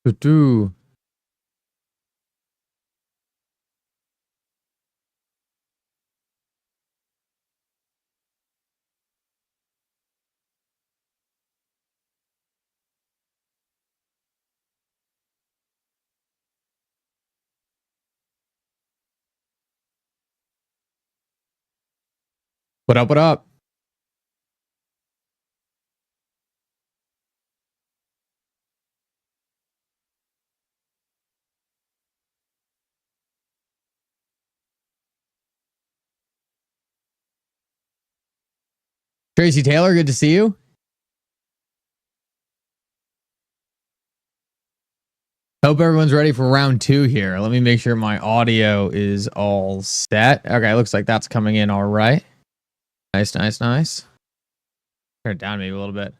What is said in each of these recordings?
Do. What up? What up? Tracy Taylor, good to see you. Hope everyone's ready for round 2 here. Let me make sure my audio is all set. Okay, looks like that's coming in all right. Nice, nice, nice. Turn it down maybe a little bit.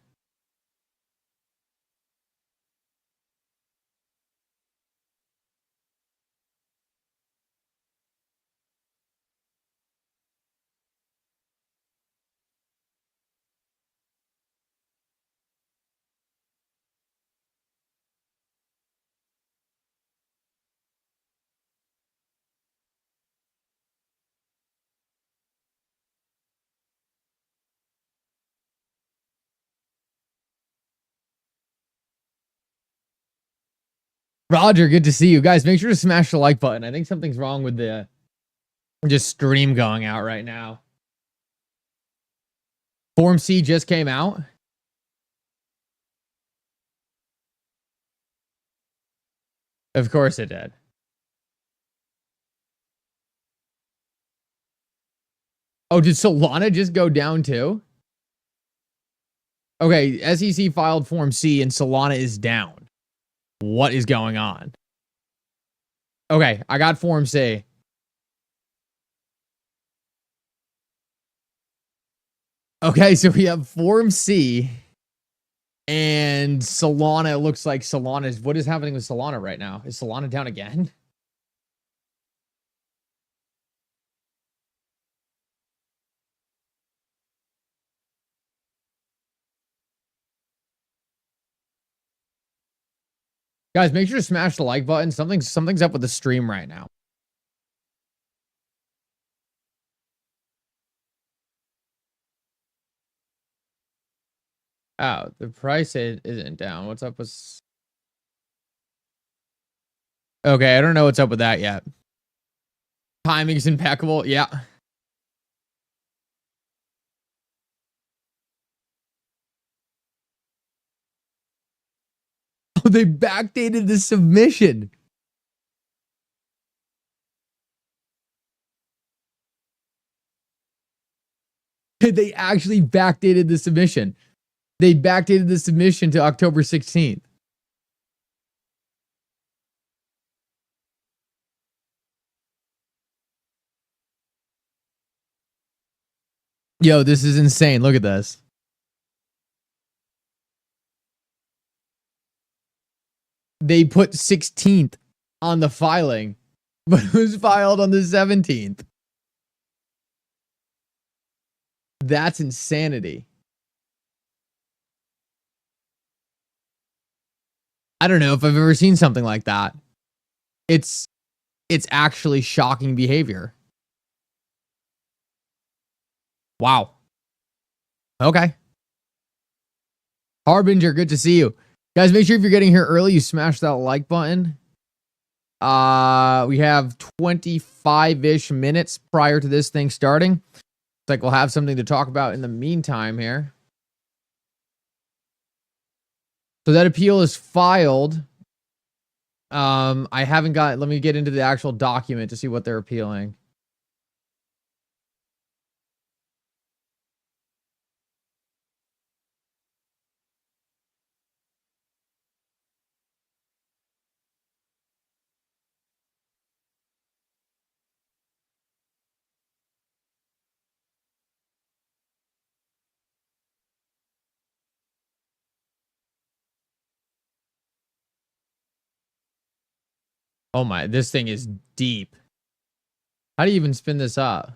Roger, good to see you. Guys, make sure to smash the like button. I think something's wrong with the just stream going out right now. Form C just came out. Of course it did. Oh, did Solana just go down too? Okay, SEC filed Form C and Solana is down. What is going on? Okay, I got Form C. Okay, so we have Form C and Solana. It looks like Solana is... What is happening with Solana right now? Is Solana down again? Guys, make sure to smash the like button. Something's up with the stream right now. Oh, the price isn't down. What's up with... Okay, I don't know what's up with that yet. Timing's impeccable. Yeah. Oh, they backdated the submission. They actually backdated the submission. They backdated the submission to October 16th. Yo, this is insane. Look at this. They put 16th on the filing, but it was filed on the 17th. That's insanity. I don't know if I've ever seen something like that. It's actually shocking behavior. Wow. Okay. Harbinger, good to see you. Guys, make sure if you're getting here early, you smash that like button. We have 25-ish minutes prior to this thing starting. Looks like we'll have something to talk about in the meantime here. So that appeal is filed. I haven't got... Let me get into the actual document to see what they're appealing. Oh my, this thing is deep. How do you even spin this up?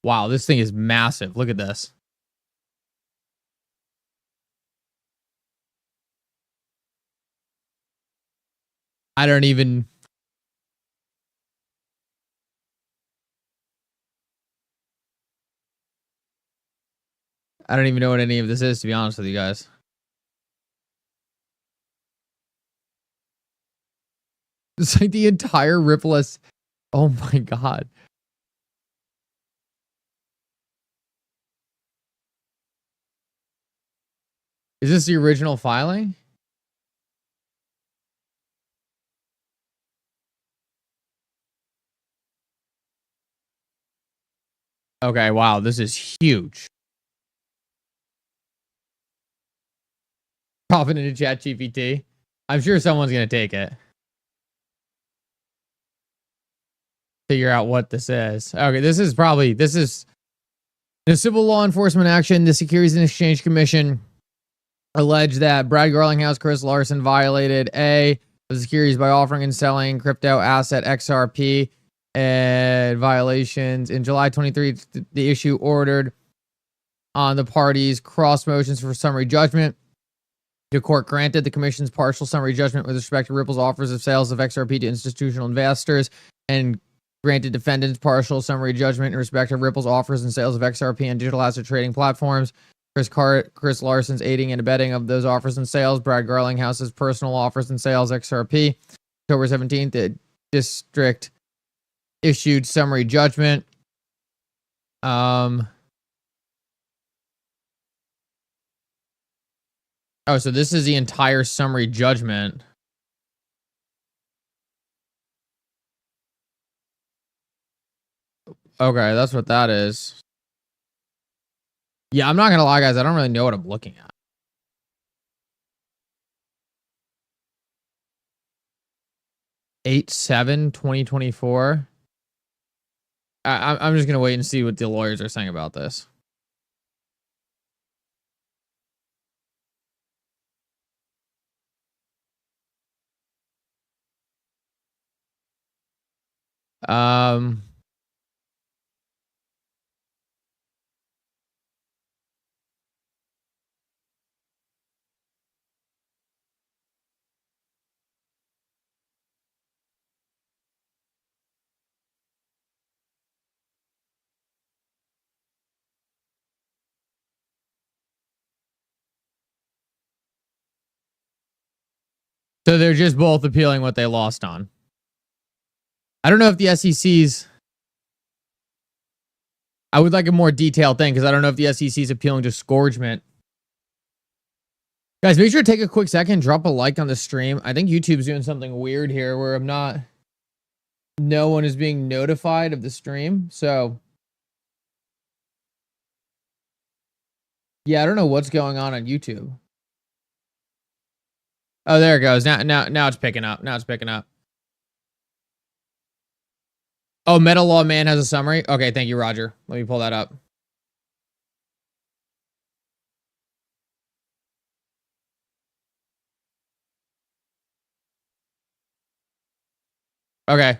Wow, this thing is massive. Look at this. I don't even know what any of this is, to be honest with you guys. It's like the entire Ripple is, oh my god. Is this the original filing? Okay, wow, this is huge. Profit into ChatGPT. I'm sure someone's gonna take it. Figure out what this is. Okay, this is the civil law enforcement action. The Securities and Exchange Commission alleged that Brad Garlinghouse, Chris Larson violated the securities by offering and selling crypto asset XRP and violations. In July 23, the issue ordered on the parties cross motions for summary judgment. The court granted the commission's partial summary judgment with respect to Ripple's offers of sales of XRP to institutional investors and granted defendants partial summary judgment in respect to Ripple's offers and sales of XRP on digital asset trading platforms. Chris Larson's aiding and abetting of those offers and sales. Brad Garlinghouse's personal offers and sales XRP. October 17th, the district issued summary judgment. Oh, so this is the entire summary judgment. Okay, that's what that is. Yeah, I'm not gonna lie, guys. I don't really know what I'm looking at. Eight 2024. I'm just gonna wait and see what the lawyers are saying about this. So they're just both appealing what they lost on. I don't know if the SEC's. I would like a more detailed thing because I don't know if the SEC's appealing disgorgement. Guys, make sure to take a quick second, drop a like on the stream. I think YouTube's doing something weird here where no one is being notified of the stream. So yeah, I don't know what's going on YouTube. Oh, there it goes. Now it's picking up. Now it's picking up. Oh, Metal Law Man has a summary. Okay, thank you, Roger. Let me pull that up. Okay.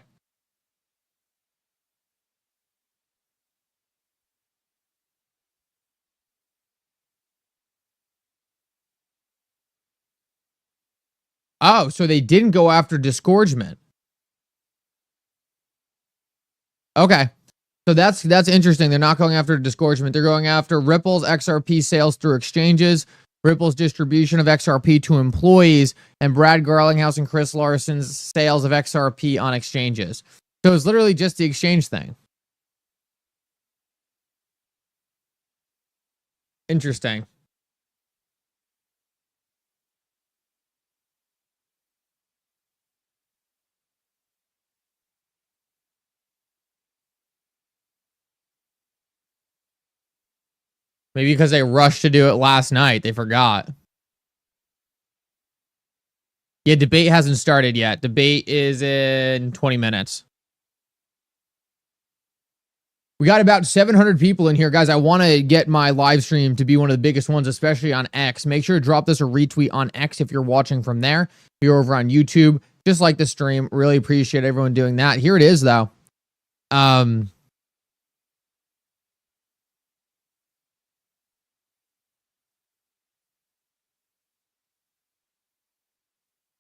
Oh, so they didn't go after disgorgement. Okay. So that's interesting. They're not going after disgorgement. They're going after Ripple's XRP sales through exchanges, Ripple's distribution of XRP to employees, and Brad Garlinghouse and Chris Larson's sales of XRP on exchanges. So it's literally just the exchange thing. Interesting. Maybe because they rushed to do it last night, they forgot. Yeah, debate hasn't started yet. Debate is in 20 minutes. We got about 700 people in here, guys. I want to get my live stream to be one of the biggest ones, especially on X. Make sure to drop this a retweet on X if you're watching from there. If you're over on YouTube, just like the stream. Really appreciate everyone doing that. Here it is, though.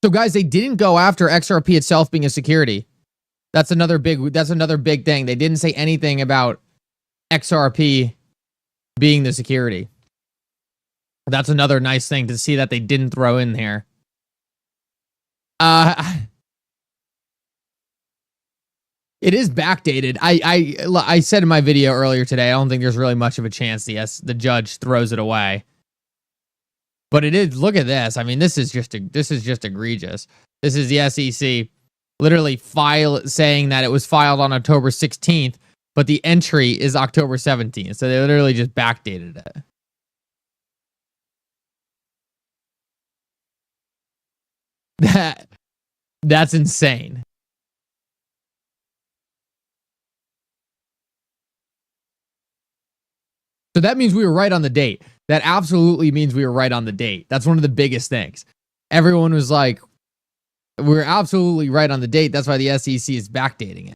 So guys, they didn't go after XRP itself being a security. That's another big thing. They didn't say anything about XRP being the security. That's another nice thing to see that they didn't throw in here. It is backdated. I said in my video earlier today, I don't think there's really much of a chance the judge throws it away. But it is. Look at this. I mean, this is just egregious. This is the SEC literally saying that it was filed on October 16th, but the entry is October 17th. So they literally just backdated it. That's insane. So that means we were right on the date. That absolutely means we were right on the date. That's one of the biggest things. Everyone was like, we're absolutely right on the date. That's why the SEC is backdating it.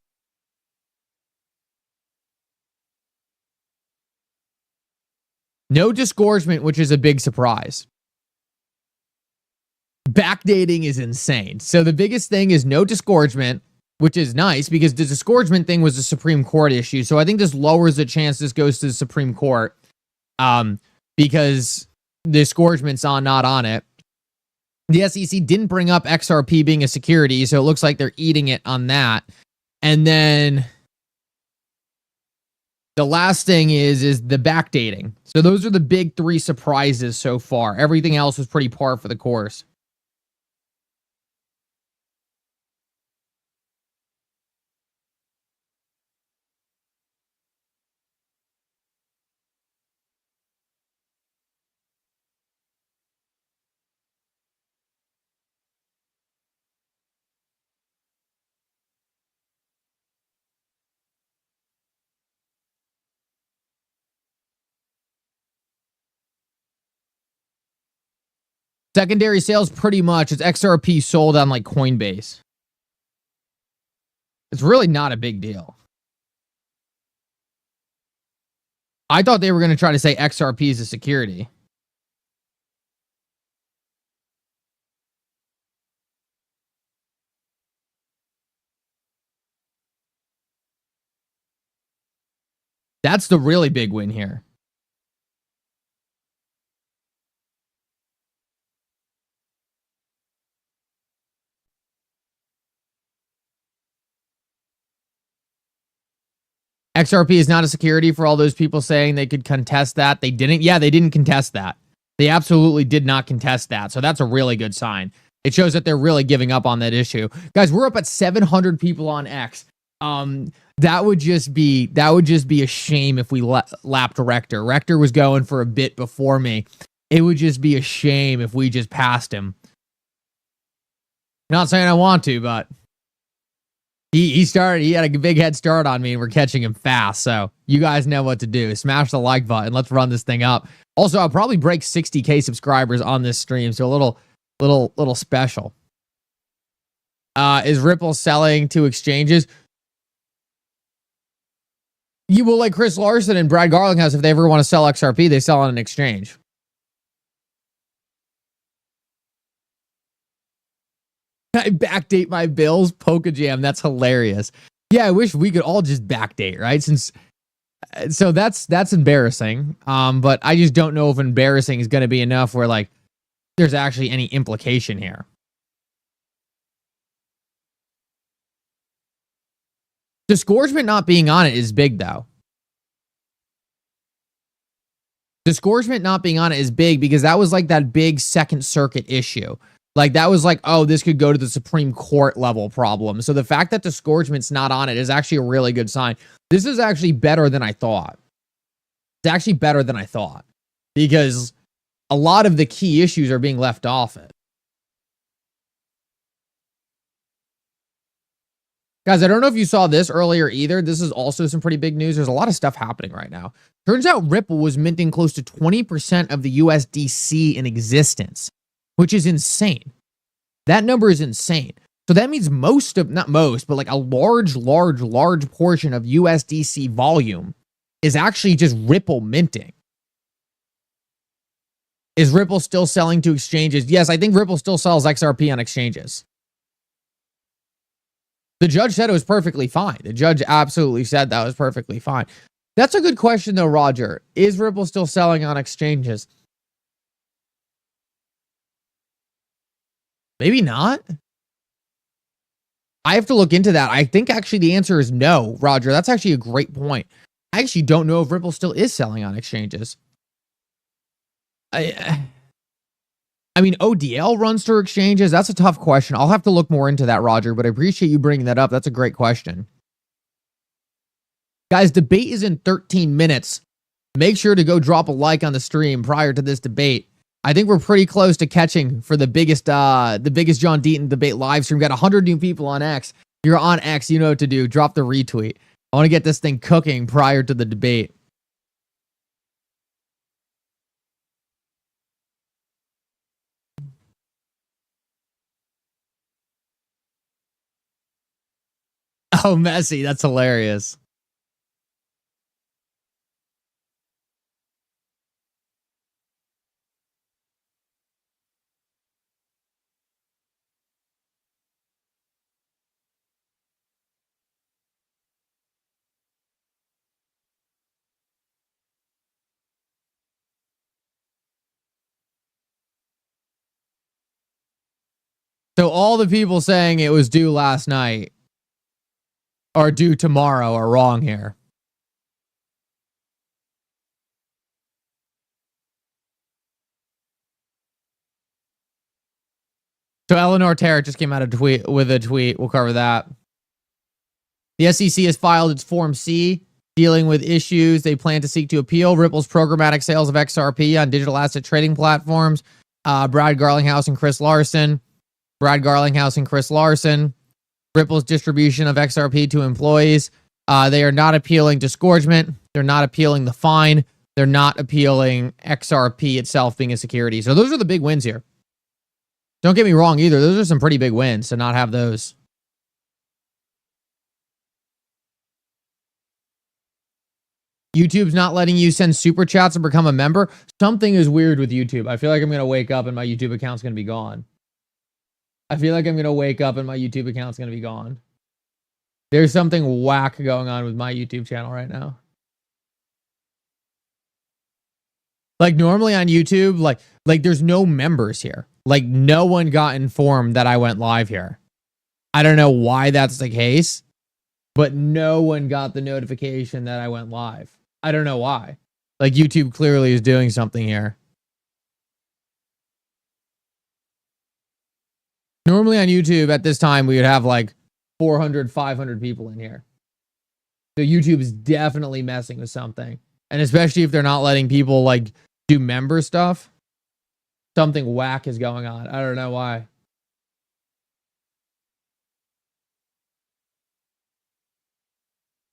No disgorgement, which is a big surprise. Backdating is insane. So the biggest thing is no disgorgement, which is nice because the disgorgement thing was a Supreme Court issue. So I think this lowers the chance this goes to the Supreme Court because the disgorgement's not on it. The SEC didn't bring up XRP being a security, so it looks like they're eating it on that. And then the last thing is the backdating. So those are the big three surprises so far. Everything else was pretty par for the course. Secondary sales, pretty much. It's XRP sold on like Coinbase. It's really not a big deal. I thought they were going to try to say XRP is a security. That's the really big win here. XRP is not a security for all those people saying they could contest that. They didn't. Yeah, they didn't contest that. They absolutely did not contest that. So that's a really good sign. It shows that they're really giving up on that issue. Guys, we're up at 700 people on X. That would just be a shame if we lapped Rector. Rector was going for a bit before me. It would just be a shame if we just passed him. Not saying I want to, but he had a big head start on me and we're catching him fast. So you guys know what to do. Smash the like button. Let's run this thing up. Also, I'll probably break 60K subscribers on this stream. So a little special. Is Ripple selling to exchanges? You will, like Chris Larson and Brad Garlinghouse, if they ever want to sell XRP, they sell on an exchange. I backdate my bills, Pokajam. That's hilarious. Yeah, I wish we could all just backdate, right? So that's embarrassing. But I just don't know if embarrassing is going to be enough where like there's actually any implication here. Disgorgement not being on it is big, though. Disgorgement not being on it is big because that was like that big Second Circuit issue. Like that was like, oh, this could go to the Supreme Court level problem. So the fact that disgorgement's not on it is actually a really good sign. This is actually better than I thought. It's actually better than I thought because a lot of the key issues are being left off it. Guys, I don't know if you saw this earlier either. This is also some pretty big news. There's a lot of stuff happening right now. Turns out Ripple was minting close to 20% of the USDC in existence, which is insane. That number is insane. So that means not most, but like a large portion of USDC volume is actually just Ripple minting. Is Ripple still selling to exchanges? Yes, I think Ripple still sells XRP on exchanges. The judge said it was perfectly fine. The judge absolutely said that was perfectly fine. That's a good question, though, Roger. Is Ripple still selling on exchanges? Maybe not. I have to look into that. I think actually the answer is no, Roger. That's actually a great point. I actually don't know if Ripple still is selling on exchanges. I mean, ODL runs through exchanges. That's a tough question. I'll have to look more into that, Roger, but I appreciate you bringing that up. That's a great question. Guys, debate is in 13 minutes. Make sure to go drop a like on the stream prior to this debate. I think we're pretty close to catching for the biggest John Deaton debate live stream. Got 100 new people on X. If you're on X, you know what to do. Drop the retweet. I want to get this thing cooking prior to the debate. Oh, messy. That's hilarious. So all the people saying it was due last night or due tomorrow are wrong here. So Eleanor Tarrant just came out with a tweet. We'll cover that. The SEC has filed its Form C dealing with issues they plan to seek to appeal. Ripple's programmatic sales of XRP on digital asset trading platforms. Brad Garlinghouse and Chris Larson. Ripple's distribution of XRP to employees. They are not appealing disgorgement. They're not appealing the fine. They're not appealing XRP itself being a security. So those are the big wins here. Don't get me wrong either. Those are some pretty big wins to not have those. YouTube's not letting you send super chats and become a member. Something is weird with YouTube. I feel like I'm going to wake up and my YouTube account's going to be gone. There's something whack going on with my YouTube channel right now. Like normally on YouTube, like there's no members here. Like no one got informed that I went live here. I don't know why that's the case, but no one got the notification that I went live. I don't know why. Like YouTube clearly is doing something here. Normally on YouTube at this time, we would have like 400, 500 people in here. So YouTube is definitely messing with something. And especially if they're not letting people like do member stuff. Something whack is going on. I don't know why.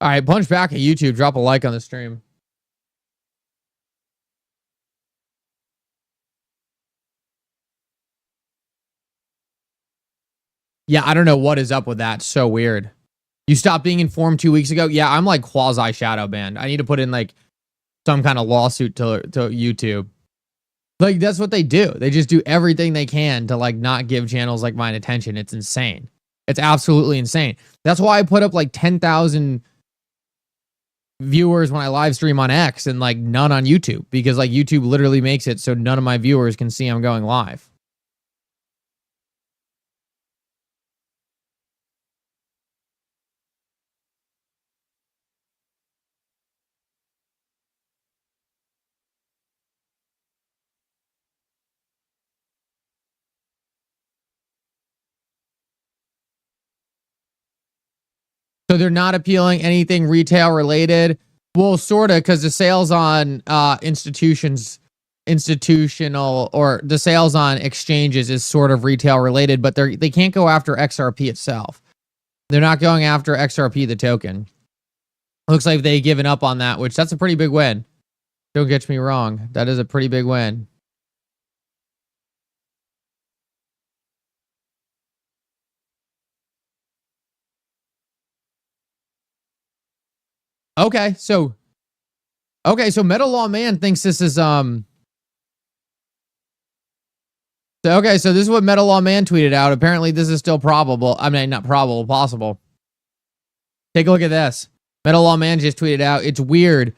All right, punch back at YouTube. Drop a like on the stream. Yeah, I don't know what is up with that. So weird. You stopped being informed 2 weeks ago? Yeah, I'm like quasi shadow banned. I need to put in like some kind of lawsuit to YouTube. Like that's what they do. They just do everything they can to like not give channels like mine attention. It's insane. It's absolutely insane. That's why I put up like 10,000 viewers when I live stream on X and like none on YouTube, because like YouTube literally makes it so none of my viewers can see I'm going live. So they're not appealing anything retail related. Well, sort of, because the sales on institutional or the sales on exchanges is sort of retail related, but they can't go after XRP itself. They're not going after XRP, the token. Looks like they've given up on that, which that's a pretty big win. Don't get me wrong. That is a pretty big win. Okay, so Metal Law Man thinks this is So, okay, so this is what Metal Law Man tweeted out. Apparently, this is still probable. I mean, not probable, possible. Take a look at this. Metal Law Man just tweeted out, it's weird.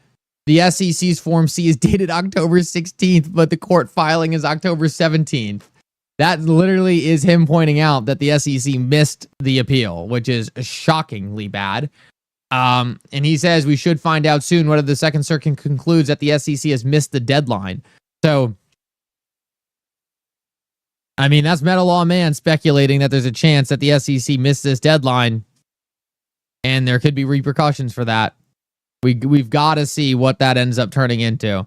The SEC's Form C is dated October 16th, but the court filing is October 17th. That literally is him pointing out that the SEC missed the appeal, which is shockingly bad. And he says we should find out soon whether the Second Circuit concludes that the SEC has missed the deadline. So, I mean, that's Metal Law Man speculating that there's a chance that the SEC missed this deadline, and there could be repercussions for that. We've got to see what that ends up turning into.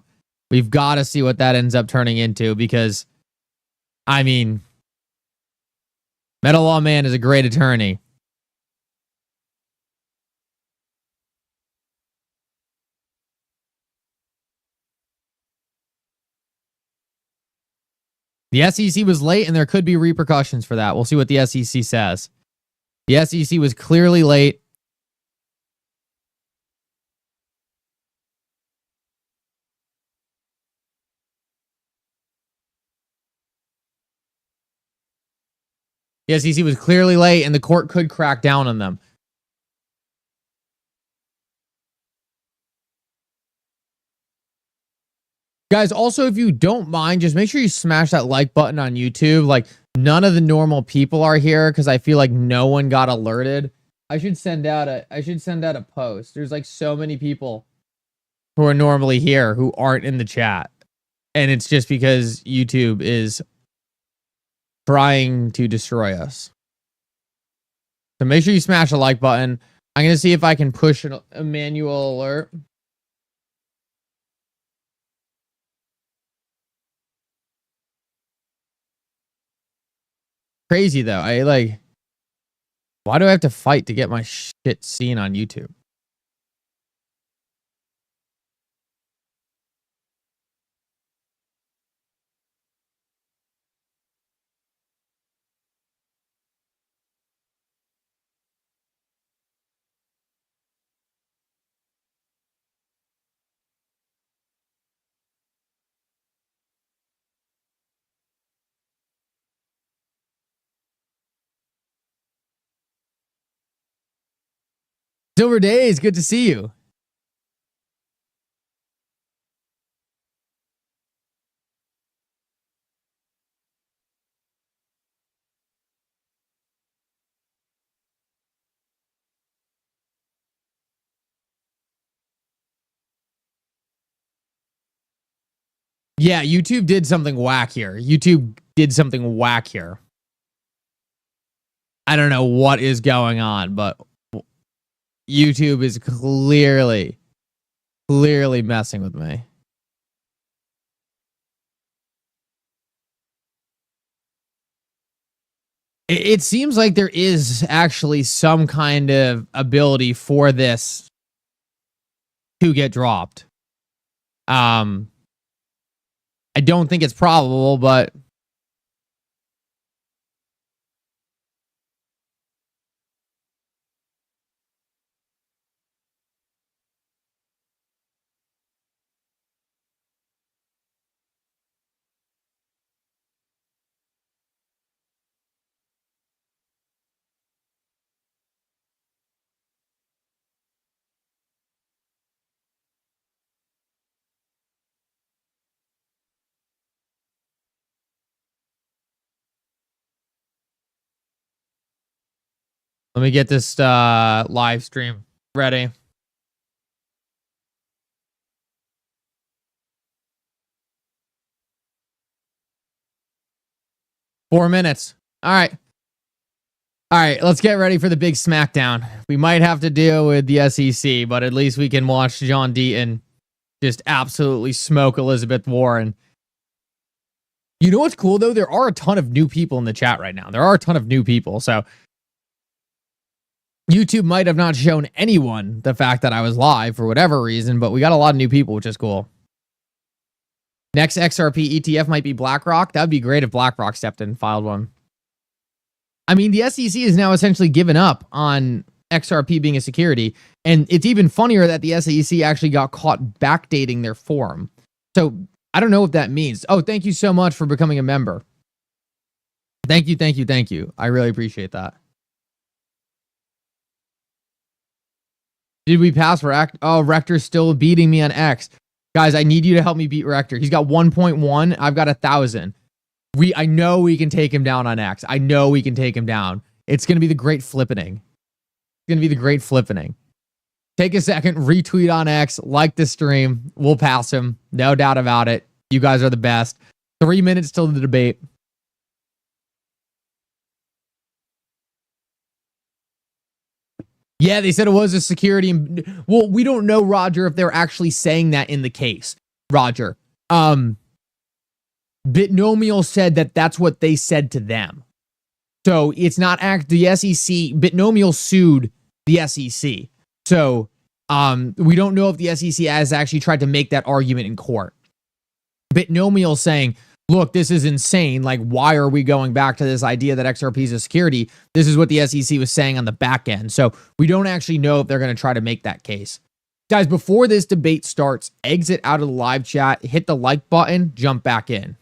We've got to see what that ends up turning into because, I mean, Metal Law Man is a great attorney. The SEC was late, and there could be repercussions for that. We'll see what the SEC says. The SEC was clearly late. The SEC was clearly late, and the court could crack down on them. Guys, also, if you don't mind, just make sure you smash that like button on YouTube. Like, none of the normal people are here because I feel like no one got alerted. I should send out a post. There's like so many people who are normally here who aren't in the chat. And it's just because YouTube is trying to destroy us. So make sure you smash the like button. I'm going to see if I can push a manual alert. Crazy though. Why do I have to fight to get my shit seen on YouTube? Silver Days, good to see you. Yeah, YouTube did something whack here. I don't know what is going on, but YouTube is clearly messing with me. It seems like there is actually some kind of ability for this to get dropped. I don't think it's probable, but let me get this live stream ready. Four minutes. All right, let's get ready for the big smackdown. We might have to deal with the SEC, but at least we can watch John Deaton just absolutely smoke Elizabeth Warren. You know what's cool, though? There are a ton of new people in the chat right now. So YouTube might have not shown anyone the fact that I was live for whatever reason, but we got a lot of new people, which is cool. Next XRP ETF might be BlackRock. That would be great if BlackRock stepped in and filed one. I mean, the SEC has now essentially given up on XRP being a security. And it's even funnier that the SEC actually got caught backdating their form. So I don't know what that means. Oh, thank you so much for becoming a member. Thank you, thank you, thank you. I really appreciate that. Did we pass Rector? Oh, Rector's still beating me on X. Guys, I need you to help me beat Rector. He's got 1.1. I've got 1,000. I know we can take him down on X. I know we can take him down. It's going to be the great flippening. It's going to be the great flippening. Take a second, retweet on X, like the stream. We'll pass him. No doubt about it. You guys are the best. 3 minutes till the debate. Yeah, they said it was a security. Well, we don't know, Roger, if they're actually saying that in the case. Roger. Bitnomial said that that's what they said to them. So it's not the SEC. Bitnomial sued the SEC. So we don't know if the SEC has actually tried to make that argument in court. Bitnomial saying, look, this is insane. Like, why are we going back to this idea that XRP is a security? This is what the SEC was saying on the back end. So we don't actually know if they're going to try to make that case. Guys, before this debate starts, exit out of the live chat, hit the like button, jump back in.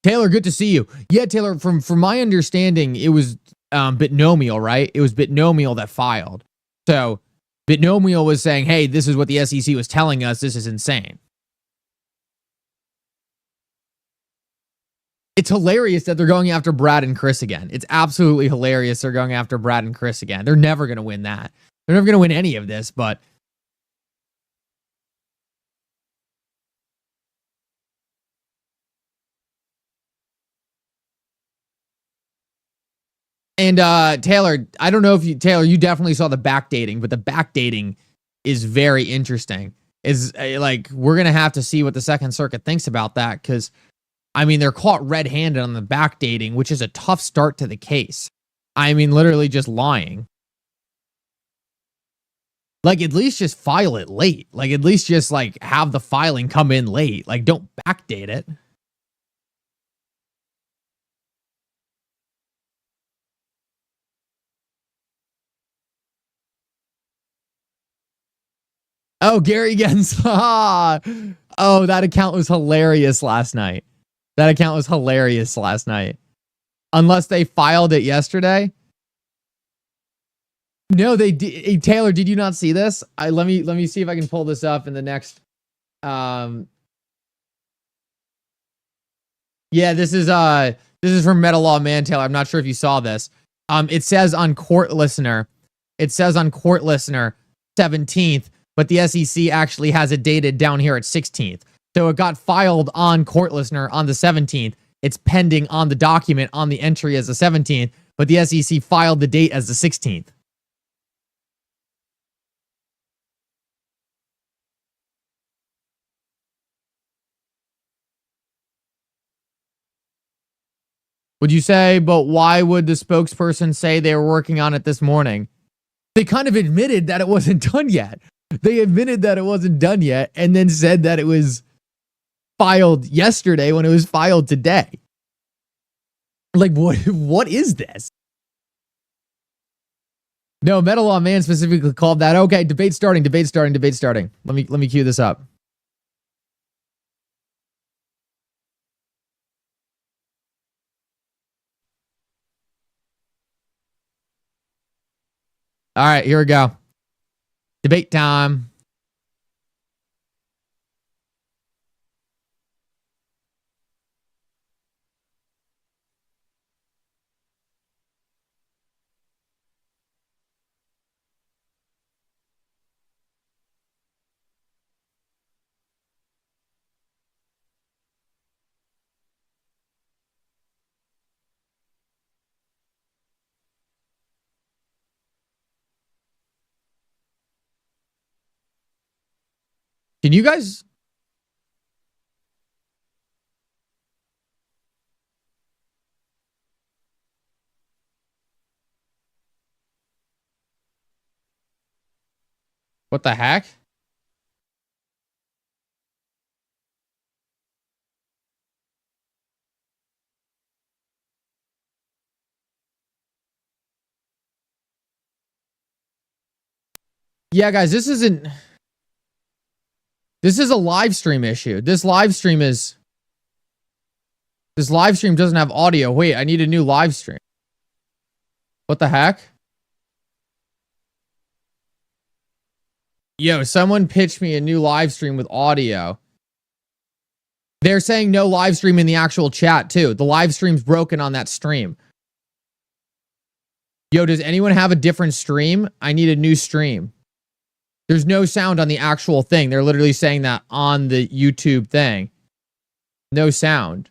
Taylor, good to see you. Yeah, Taylor, from my understanding, it was Bitnomial, right? It was Bitnomial that filed. So Bitnomial was saying, hey, this is what the SEC was telling us. This is insane. It's hilarious that they're going after Brad and Chris again. It's absolutely hilarious they're going after Brad and Chris again. They're never going to win that. They're never going to win any of this, but... And Taylor, I don't know if you definitely saw the backdating, but the backdating is very interesting. Is like, we're going to have to see what the Second Circuit thinks about that, because, I mean, they're caught red-handed on the backdating, which is a tough start to the case. I mean, literally just lying. Like, at least just file it late. Like, at least just, like, have the filing come in late. Like, don't backdate it. Oh, Gary Gens. Oh, that account was hilarious last night. That account was hilarious last night. Unless they filed it yesterday. No, they did. Hey, Taylor, did you not see this? Let me see if I can pull this up in the next. Yeah, this is from Meta Law Man, Taylor. I'm not sure if you saw this. It says on Court Listener. It says on Court Listener 17th. But the SEC actually has it dated down here at 16th. So it got filed on Court Listener on the 17th. It's pending on the document on the entry as the 17th, but the SEC filed the date as the 16th. Would you say, but why would the spokesperson say they were working on it this morning? They kind of admitted that it wasn't done yet. They admitted that it wasn't done yet and then said that it was filed yesterday when it was filed today. Like, what is this? No, Meta Law Man specifically called that. Okay, debate starting. Let me cue this up. All right, here we go. Debate time. Can you guys... What the heck? Yeah, guys, this isn't... This is a live stream issue. This live stream doesn't have audio. Wait, I need a new live stream. What the heck? Yo, someone pitched me a new live stream with audio. They're saying no live stream in the actual chat too. The live stream's broken on that stream. Yo, does anyone have a different stream? I need a new stream. There's no sound on the actual thing. They're literally saying that on the YouTube thing. No sound.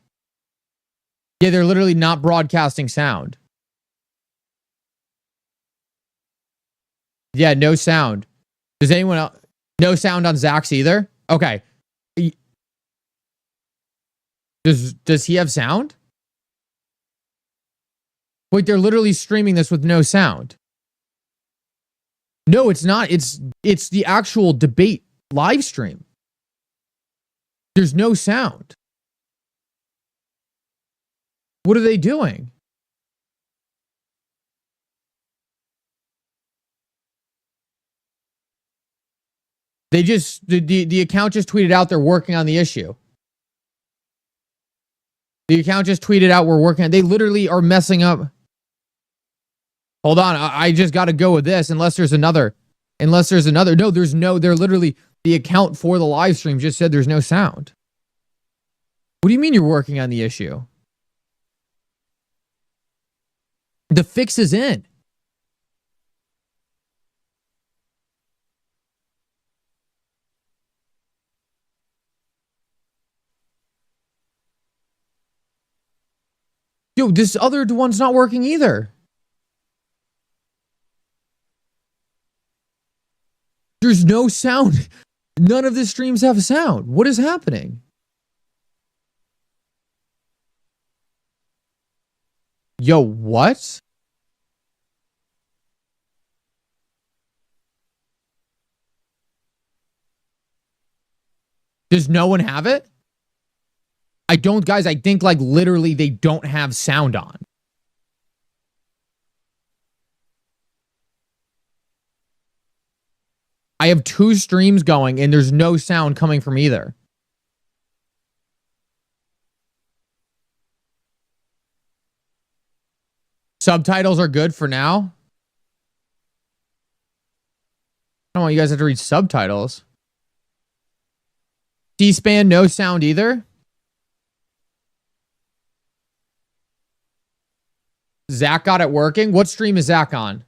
Yeah, they're literally not broadcasting sound. Yeah, no sound. Does anyone else? No sound on Zach's either? Okay. Does he have sound? Wait, they're literally streaming this with no sound. No, it's not. It's the actual debate live stream. There's no sound. What are they doing? They just, the account just tweeted out they're working on the issue. The account just tweeted out we're working on, they literally are messing up. Hold on, I just got to go with this unless there's another. No, there's no, they're literally, the account for the live stream just said there's no sound. What do you mean you're working on the issue? The fix is in. Dude, this other one's not working either. There's no sound. None of the streams have a sound. What is happening? Yo, what? Does no one have it? I don't, guys, I think like literally they don't have sound on. I have 2 streams going and there's no sound coming from either. Subtitles are good for now. I don't want you guys to have to read subtitles. C-SPAN, no sound either. Zach got it working. What stream is Zach on?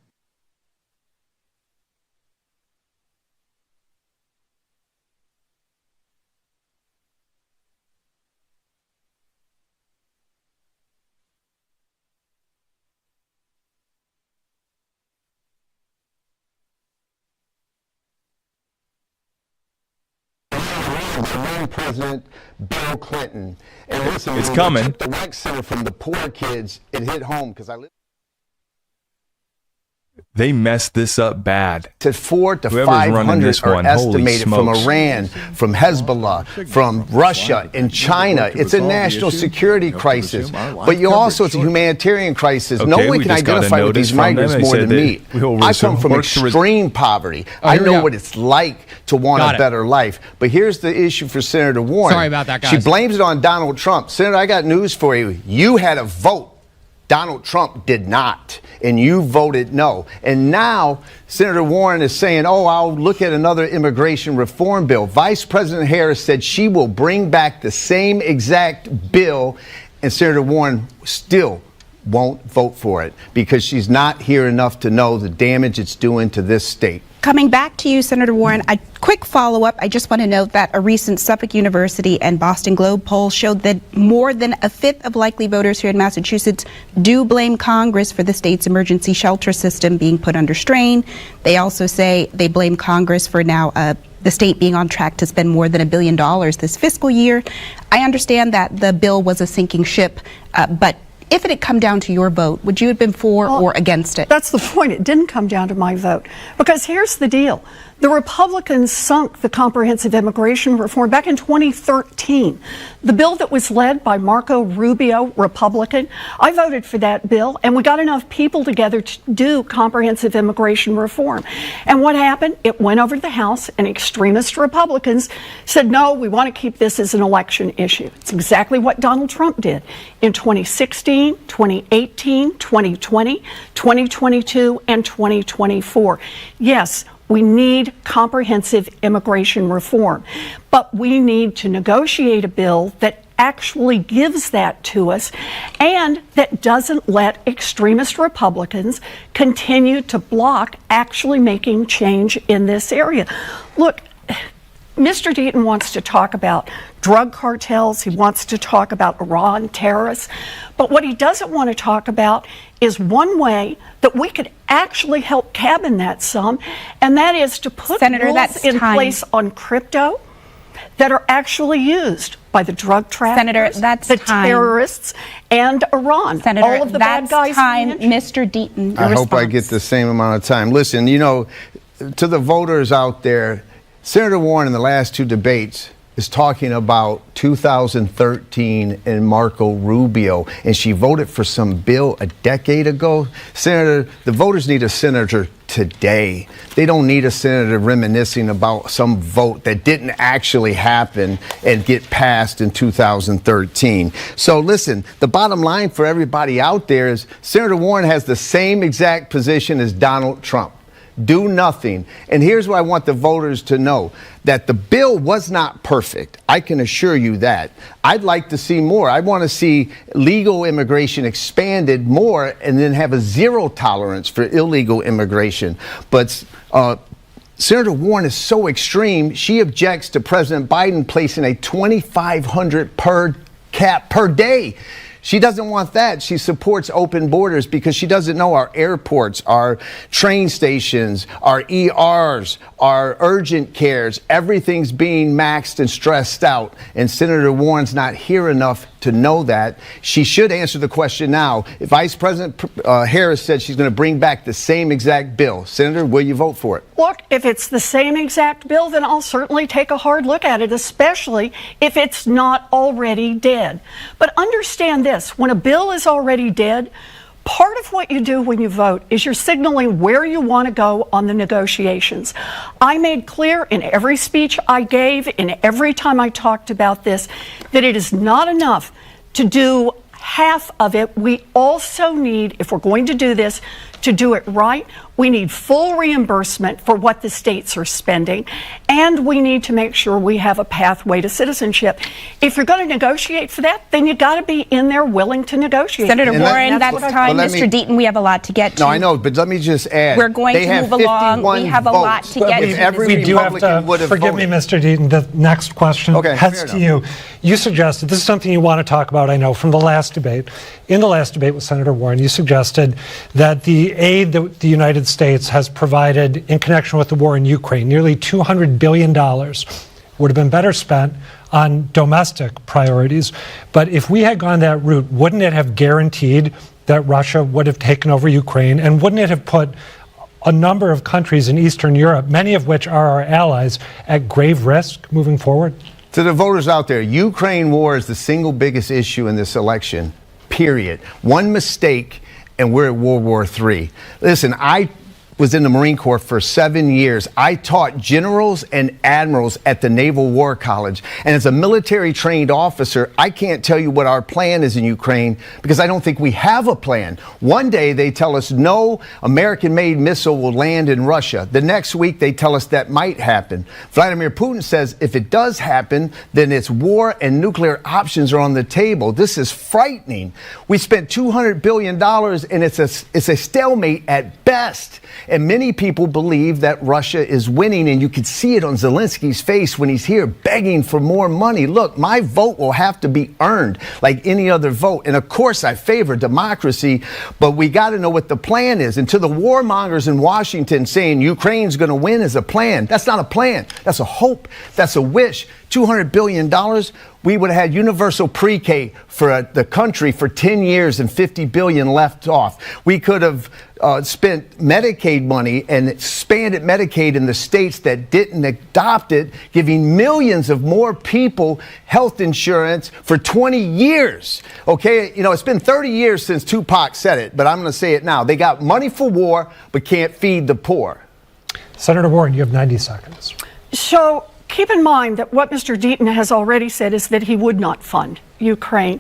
President Bill Clinton. And listen, it's coming. Took the rec center from the poor kids, it hit home because I live. They messed this up bad. To 400 to 500 are estimated from Iran, from Hezbollah, from Russia, and China. It's a national security crisis. But you also, it's a humanitarian crisis. No one can identify with these migrants more than me. I come from extreme poverty. I know what it's like to want a better life. But here's the issue for Senator Warren. Sorry about that, guys. She blames it on Donald Trump. Senator, I got news for you. You had a vote. Donald Trump did not, and you voted no. And now Senator Warren is saying, oh, I'll look at another immigration reform bill. Vice President Harris said she will bring back the same exact bill, and Senator Warren still won't vote for it because she's not here enough to know the damage it's doing to this state. Coming back to you, Senator Warren, a quick follow-up. I just want to note that a recent Suffolk University and Boston Globe poll showed that more than a fifth of likely voters here in Massachusetts do blame Congress for the state's emergency shelter system being put under strain. They also say they blame Congress for now the state being on track to spend more than $1 billion this fiscal year. I understand that the bill was a sinking ship, but if it had come down to your vote, would you have been for or against it? That's the point. It didn't come down to my vote. Because here's the deal. The Republicans sunk the comprehensive immigration reform back in 2013. The bill that was led by Marco Rubio, Republican, I voted for that bill, and we got enough people together to do comprehensive immigration reform. And what happened? It went over to the House, and extremist Republicans said, no, we want to keep this as an election issue. It's exactly what Donald Trump did in 2016, 2018, 2020, 2022, and 2024. Yes, we need comprehensive immigration reform, but we need to negotiate a bill that actually gives that to us and that doesn't let extremist Republicans continue to block actually making change in this area. Look, Mr. Deaton wants to talk about drug cartels. He wants to talk about Iran terrorists. But what he doesn't want to talk about is one way that we could actually help cabin that sum, and that is to put rules in place on crypto that are actually used by the drug traffickers, the terrorists, and Iran. Senator, all of the bad guys. Mr. Deaton, I hope I get the same amount of time. Listen, you know, to the voters out there, Senator Warren in the last two debates is talking about 2013 and Marco Rubio, and she voted for some bill a decade ago. Senator, the voters need a senator today. They don't need a senator reminiscing about some vote that didn't actually happen and get passed in 2013. So listen, the bottom line for everybody out there is Senator Warren has the same exact position as Donald Trump. Do nothing. And here's what I want the voters to know, that the bill was not perfect. I can assure you that. I'd like to see more. I want to see legal immigration expanded more and then have a zero tolerance for illegal immigration. But Senator Warren is so extreme, she objects to President Biden placing a $2,500 per cap per day. She doesn't want that. She supports open borders because she doesn't know our airports, our train stations, our ERs, our urgent cares, everything's being maxed and stressed out. And Senator Warren's not here enough to know that. She should answer the question now. If Vice President Harris said she's going to bring back the same exact bill, Senator, will you vote for it? Look, if it's the same exact bill, then I'll certainly take a hard look at it, especially if it's not already dead. But understand this, when a bill is already dead, part of what you do when you vote is you're signaling where you want to go on the negotiations. I made clear in every speech I gave, in every time I talked about this, that it is not enough to do half of it. We also need, if we're going to do this, to do it right, we need full reimbursement for what the states are spending, and we need to make sure we have a pathway to citizenship. If you're going to negotiate for that, then you got to be in there willing to negotiate. Senator Warren, that's time. Mr. Deaton, we have a lot to get to. No, I know, but let me just add. We're going to move along. We have a lot to get to. We do have to, forgive me, Mr. Deaton, the next question heads to you. You suggested, this is something you want to talk about, I know, from the last debate. In the last debate with Senator Warren, you suggested that the aid that the United States has provided in connection with the war in Ukraine, nearly $200 billion, would have been better spent on domestic priorities. But if we had gone that route, wouldn't it have guaranteed that Russia would have taken over Ukraine? And wouldn't it have put a number of countries in Eastern Europe, many of which are our allies, at grave risk moving forward? To the voters out there, Ukraine war is the single biggest issue in this election, period. One mistake and we're at World War III. Listen, I was in the Marine Corps for 7 years. I taught generals and admirals at the Naval War College. And as a military trained officer, I can't tell you what our plan is in Ukraine because I don't think we have a plan. One day they tell us no American-made missile will land in Russia. The next week they tell us that might happen. Vladimir Putin says if it does happen, then it's war and nuclear options are on the table. This is frightening. We spent $200 billion and it's a stalemate at best. And many people believe that Russia is winning, and you can see it on Zelensky's face when he's here begging for more money. Look, my vote will have to be earned like any other vote. And of course, I favor democracy, but we got to know what the plan is. And to the warmongers in Washington saying Ukraine's going to win is a plan, that's not a plan. That's a hope. That's a wish. $200 billion, we would have had universal pre-K for the country for 10 years and $50 billion left off. We could have spent Medicaid money and expanded Medicaid in the states that didn't adopt it, giving millions of more people health insurance for 20 years. Okay, you know, it's been 30 years since Tupac said it, but I'm going to say it now. They got money for war, but can't feed the poor. Senator Warren, you have 90 seconds. So keep in mind that what Mr. Deaton has already said is that he would not fund Ukraine.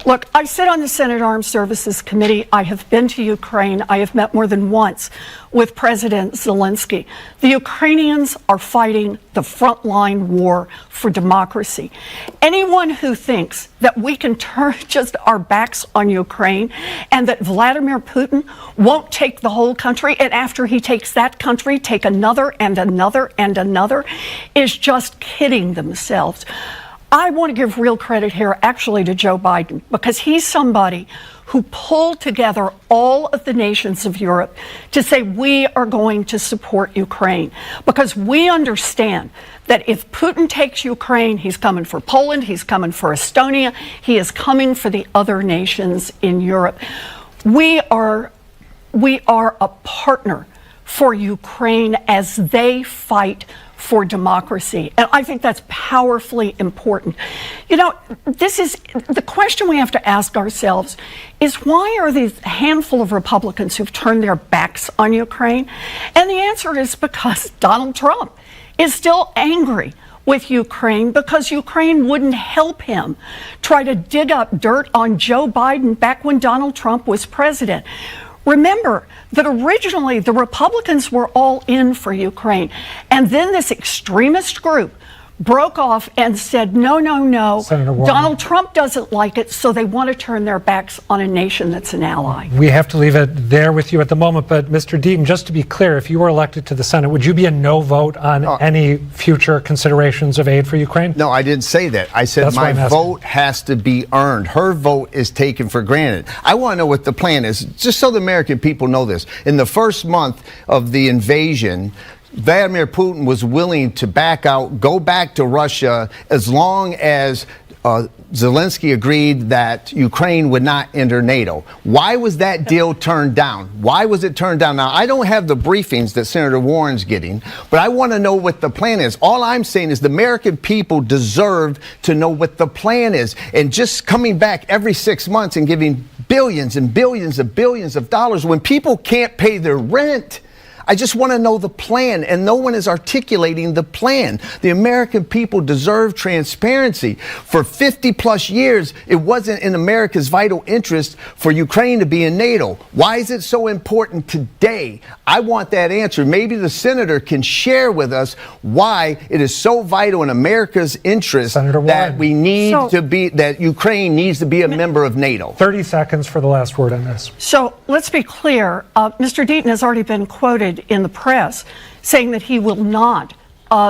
Look, I sit on the Senate Armed Services Committee. I have been to Ukraine. I have met more than once with President Zelensky. The Ukrainians are fighting the frontline war for democracy. Anyone who thinks that we can turn just our backs on Ukraine and that Vladimir Putin won't take the whole country, and after he takes that country, take another and another and another, is just kidding themselves. I want to give real credit here actually to Joe Biden, because he's somebody who pulled together all of the nations of Europe to say we are going to support Ukraine, because we understand that if Putin takes Ukraine, he's coming for Poland, he's coming for Estonia, he is coming for the other nations in Europe. We are a partner for Ukraine as they fight for democracy. And I think that's powerfully important. You know, this is the question we have to ask ourselves is, why are these handful of Republicans who've turned their backs on Ukraine? And the answer is because Donald Trump is still angry with Ukraine, because Ukraine wouldn't help him try to dig up dirt on Joe Biden back when Donald Trump was president. Remember that originally the Republicans were all in for Ukraine, and then this extremist group broke off and said, no, no, no, Donald Trump doesn't like it, so they want to turn their backs on a nation that's an ally. We have to leave it there with you at the moment, but Mr. Deaton, just to be clear, if you were elected to the Senate, would you be a no vote on any future considerations of aid for Ukraine? No, I didn't say that. I said my vote has to be earned. Her vote is taken for granted. I want to know what the plan is, just so the American people know this. In the first month of the invasion, Vladimir Putin was willing to back out, go back to Russia, as long as Zelensky agreed that Ukraine would not enter NATO. Why was that deal turned down? Why was it turned down? Now, I don't have the briefings that Senator Warren's getting, but I want to know what the plan is. All I'm saying is the American people deserve to know what the plan is. And just coming back every 6 months and giving billions and billions of billions of dollars when people can't pay their rent. I just want to know the plan, and no one is articulating the plan. The American people deserve transparency. For 50 plus years, it wasn't in America's vital interest for Ukraine to be in NATO. Why is it so important today? I want that answer. Maybe the senator can share with us why it is so vital in America's interest that we need that Ukraine needs to be a member of NATO. 30 seconds for the last word on this. So let's be clear. Mr. Deaton has already been quoted in the press saying that he will not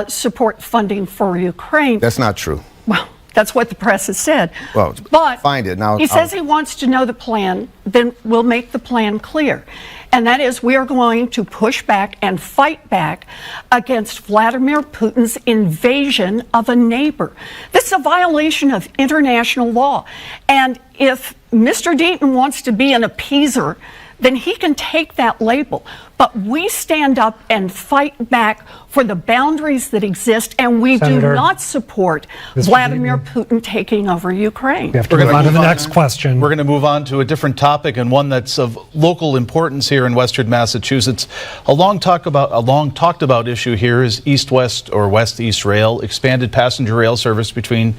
support funding for Ukraine. That's not true. Well, that's what the press has said. Well, but find it now. He says he wants to know the plan, then we'll make the plan clear. And that is, we are going to push back and fight back against Vladimir Putin's invasion of a neighbor. This is a violation of international law. And if Mr. Deaton wants to be an appeaser, then he can take that label. But we stand up and fight back for the boundaries that exist, and we do not support Vladimir Putin taking over Ukraine. We have to move on to the next question. We're going to move on to a different topic, and one that's of local importance here in Western Massachusetts. A long talked about issue here is east-west or west-east rail, expanded passenger rail service between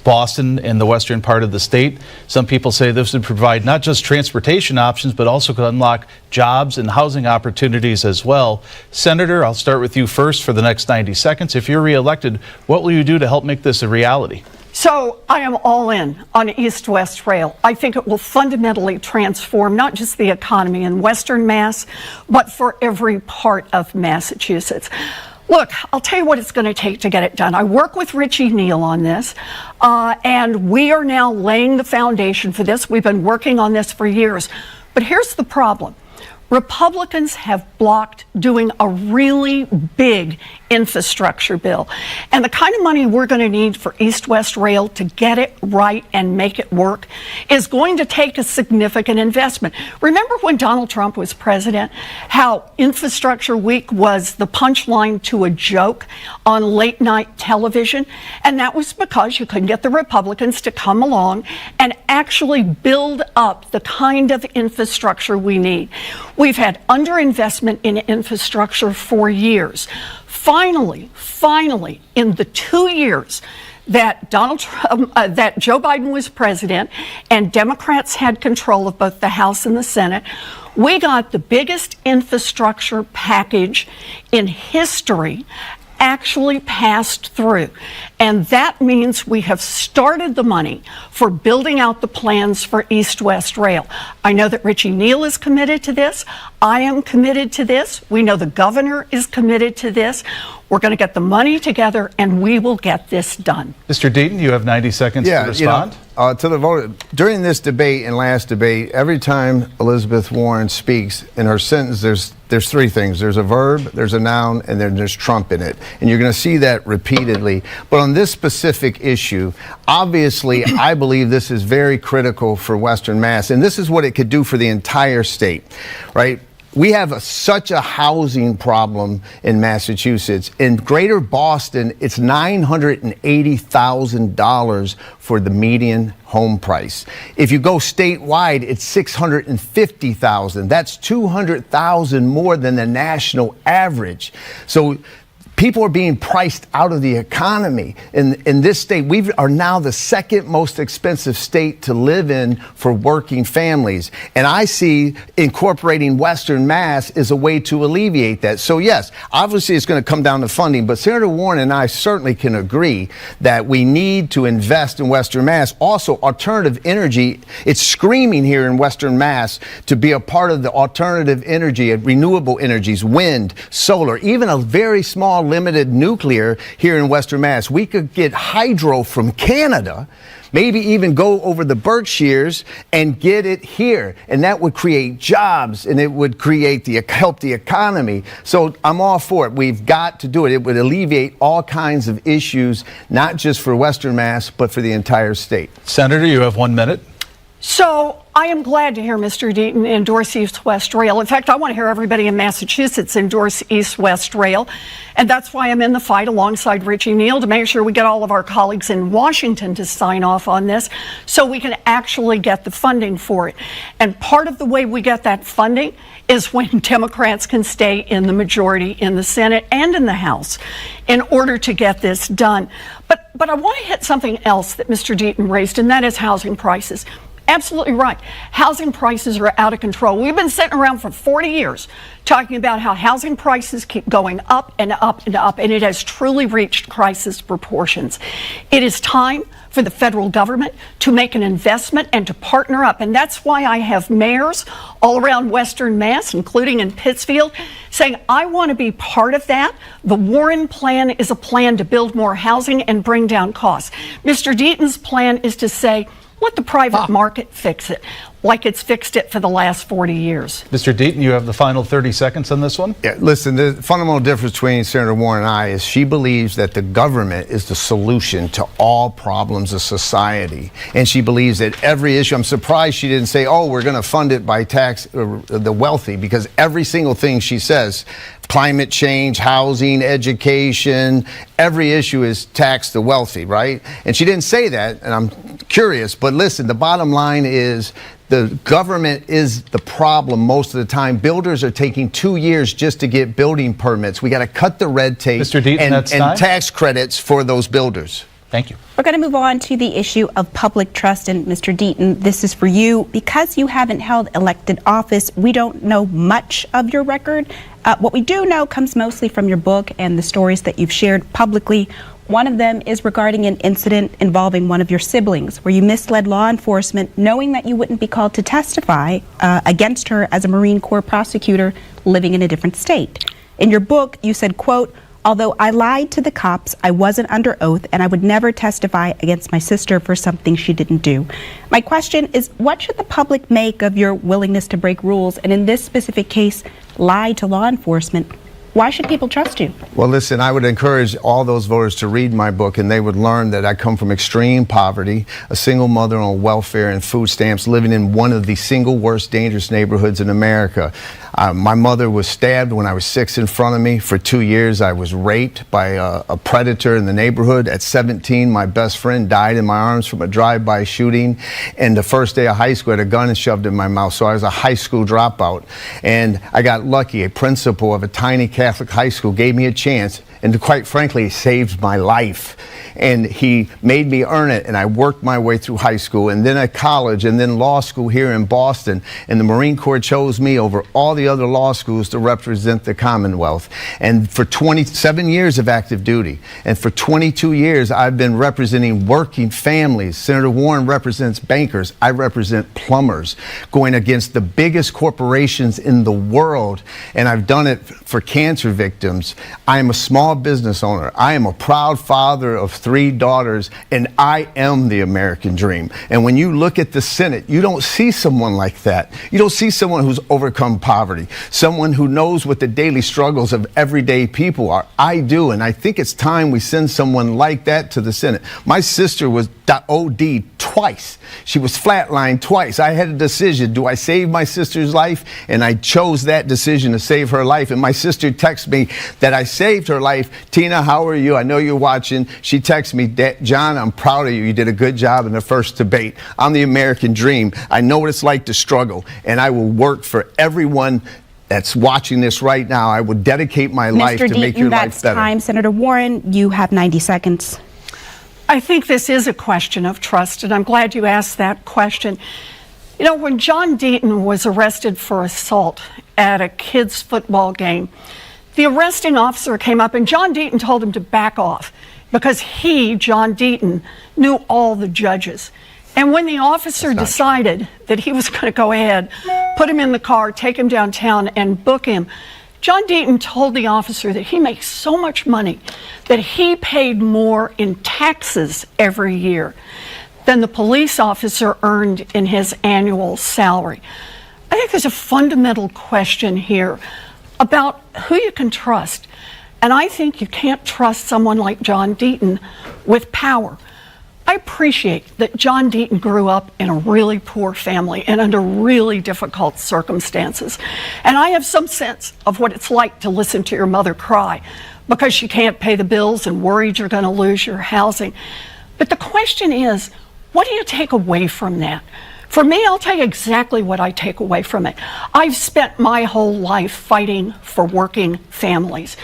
Boston and the western part of the state. Some people say this would provide not just transportation options, but also could unlock jobs and housing opportunities as well. Senator, I'll start with you first for the next 90 seconds. If you're reelected, what will you do to help make this a reality? So I am all in on East-West Rail. I think it will fundamentally transform not just the economy in Western Mass, but for every part of Massachusetts. Look, I'll tell you what it's going to take to get it done. I work with Richie Neal on this, and we are now laying the foundation for this. We've been working on this for years. But here's the problem. Republicans have blocked doing a really big infrastructure bill. And the kind of money we're going to need for East-West Rail to get it right and make it work is going to take a significant investment. Remember when Donald Trump was president, how Infrastructure Week was the punchline to a joke on late night television? And that was because you couldn't get the Republicans to come along and actually build up the kind of infrastructure we need. We've had underinvestment in infrastructure for years. Finally, in the 2 years that that Joe Biden was president and Democrats had control of both the House and the Senate, we got the biggest infrastructure package in history actually passed through. And that means we have started the money for building out the plans for East-West Rail. I know that Richie Neal is committed to this. I am committed to this. We know the governor is committed to this. We're going to get the money together, and we will get this done. Mr. Deaton, you have 90 seconds to respond. To the voter, during this debate and last debate, every time Elizabeth Warren speaks in her sentence, there's three things. There's a verb, there's a noun, and then there's Trump in it. And you're going to see that repeatedly. But on this specific issue, obviously, I believe this is very critical for Western Mass. And this is what it could do for the entire state, right? We have such a housing problem in Massachusetts. In Greater Boston, it's $980,000 for the median home price. If you go statewide, it's $650,000. That's $200,000 more than the national average. So people are being priced out of the economy. In this state, we are now the second most expensive state to live in for working families. And I see incorporating Western Mass is a way to alleviate that. So yes, obviously it's going to come down to funding, but Senator Warren and I certainly can agree that we need to invest in Western Mass. Also, alternative energy, it's screaming here in Western Mass to be a part of the alternative energy, renewable energies, wind, solar, even a very small limited nuclear here in Western Mass. We could get hydro from Canada, maybe even go over the Berkshires and get it here. And that would create jobs and it would help the economy. So I'm all for it. We've got to do it. It would alleviate all kinds of issues, not just for Western Mass, but for the entire state. Senator, you have 1 minute. So I am glad to hear Mr. Deaton endorse East-West Rail. In fact, I want to hear everybody in Massachusetts endorse East-West Rail. And that's why I'm in the fight alongside Richie Neal to make sure we get all of our colleagues in Washington to sign off on this so we can actually get the funding for it. And part of the way we get that funding is when Democrats can stay in the majority in the Senate and in the House in order to get this done. But I want to hit something else that Mr. Deaton raised, and that is housing prices. Absolutely right. Housing prices are out of control. We've been sitting around for 40 years talking about how housing prices keep going up and up and up, and it has truly reached crisis proportions. It is time for the federal government to make an investment and to partner up. And that's why I have mayors all around Western Mass, including in Pittsfield, saying, I want to be part of that. The Warren plan is a plan to build more housing and bring down costs. Mr. Deaton's plan is to say, let the private market fix it, like it's fixed it for the last 40 years. Mr. Deaton, you have the final 30 seconds on this one. Yeah, listen, the fundamental difference between Senator Warren and I is she believes that the government is the solution to all problems of society. And she believes that every issue, I'm surprised she didn't say, oh, we're going to fund it by tax the wealthy, because every single thing she says, climate change, housing, education, every issue is tax the wealthy, right? And she didn't say that, and I'm curious, but listen, the bottom line is the government is the problem most of the time. Builders are taking 2 years just to get building permits. We got to cut the red tape Mr. Deaton, and tax credits for those builders. Thank you. We're going to move on to the issue of public trust. And Mr. Deaton, this is for you. Because you haven't held elected office, we don't know much of your record. What we do know comes mostly from your book and the stories that you've shared publicly. One of them is regarding an incident involving one of your siblings where you misled law enforcement knowing that you wouldn't be called to testify against her as a Marine Corps prosecutor living in a different state. In your book, you said, quote, "Although I lied to the cops, I wasn't under oath and I would never testify against my sister for something she didn't do." My question is, what should the public make of your willingness to break rules and in this specific case, lie to law enforcement? Why should people trust you? Well, listen, I would encourage all those voters to read my book, and they would learn that I come from extreme poverty, a single mother on welfare and food stamps, living in one of the single worst dangerous neighborhoods in America. My mother was stabbed when I was 6 in front of me. For 2 years, I was raped by a predator in the neighborhood. At 17, my best friend died in my arms from a drive-by shooting. And the first day of high school, I had a gun shoved in my mouth. So I was a high school dropout. And I got lucky. A principal of a tiny Catholic high school gave me a chance, and quite frankly, saved my life. And he made me earn it, and I worked my way through high school and then at college and then law school here in Boston. And the Marine Corps chose me over all the other law schools to represent the Commonwealth. And for 27 years of active duty, and for 22 years, I've been representing working families. Senator Warren represents bankers. I represent plumbers, going against the biggest corporations in the world. And I've done it for cancer victims. I am a small business owner. I am a proud father of 3 daughters, and I am the American dream. And when you look at the Senate, you don't see someone like that. You don't see someone who's overcome poverty, someone who knows what the daily struggles of everyday people are. I do, and I think it's time we send someone like that to the Senate. My sister was OD'd twice. She was flatlined twice. I had a decision. Do I save my sister's life? And I chose that decision to save her life. And my sister texted me that I saved her life. "Tina, how are you? I know you're watching." She texted me, "John, I'm proud of you. You did a good job in the first debate. I'm the American dream. I know what it's like to struggle, and I will work for everyone that's watching this right now. I will dedicate my life to make your life better." That's time. Senator Warren, you have 90 seconds. I think this is a question of trust, and I'm glad you asked that question. You know, when John Deaton was arrested for assault at a kids' football game, the arresting officer came up and John Deaton told him to back off because he, John Deaton, knew all the judges. And when the officer decided that he was going to go ahead, put him in the car, take him downtown and book him, John Deaton told the officer that he makes so much money that he paid more in taxes every year than the police officer earned in his annual salary. I think there's a fundamental question here about who you can trust. And I think you can't trust someone like John Deaton with power. I appreciate that John Deaton grew up in a really poor family and under really difficult circumstances. And I have some sense of what it's like to listen to your mother cry because she can't pay the bills and worried you're going to lose your housing. But the question is, what do you take away from that? For me, I'll tell you exactly what I take away from it. I've spent my whole life fighting for working families.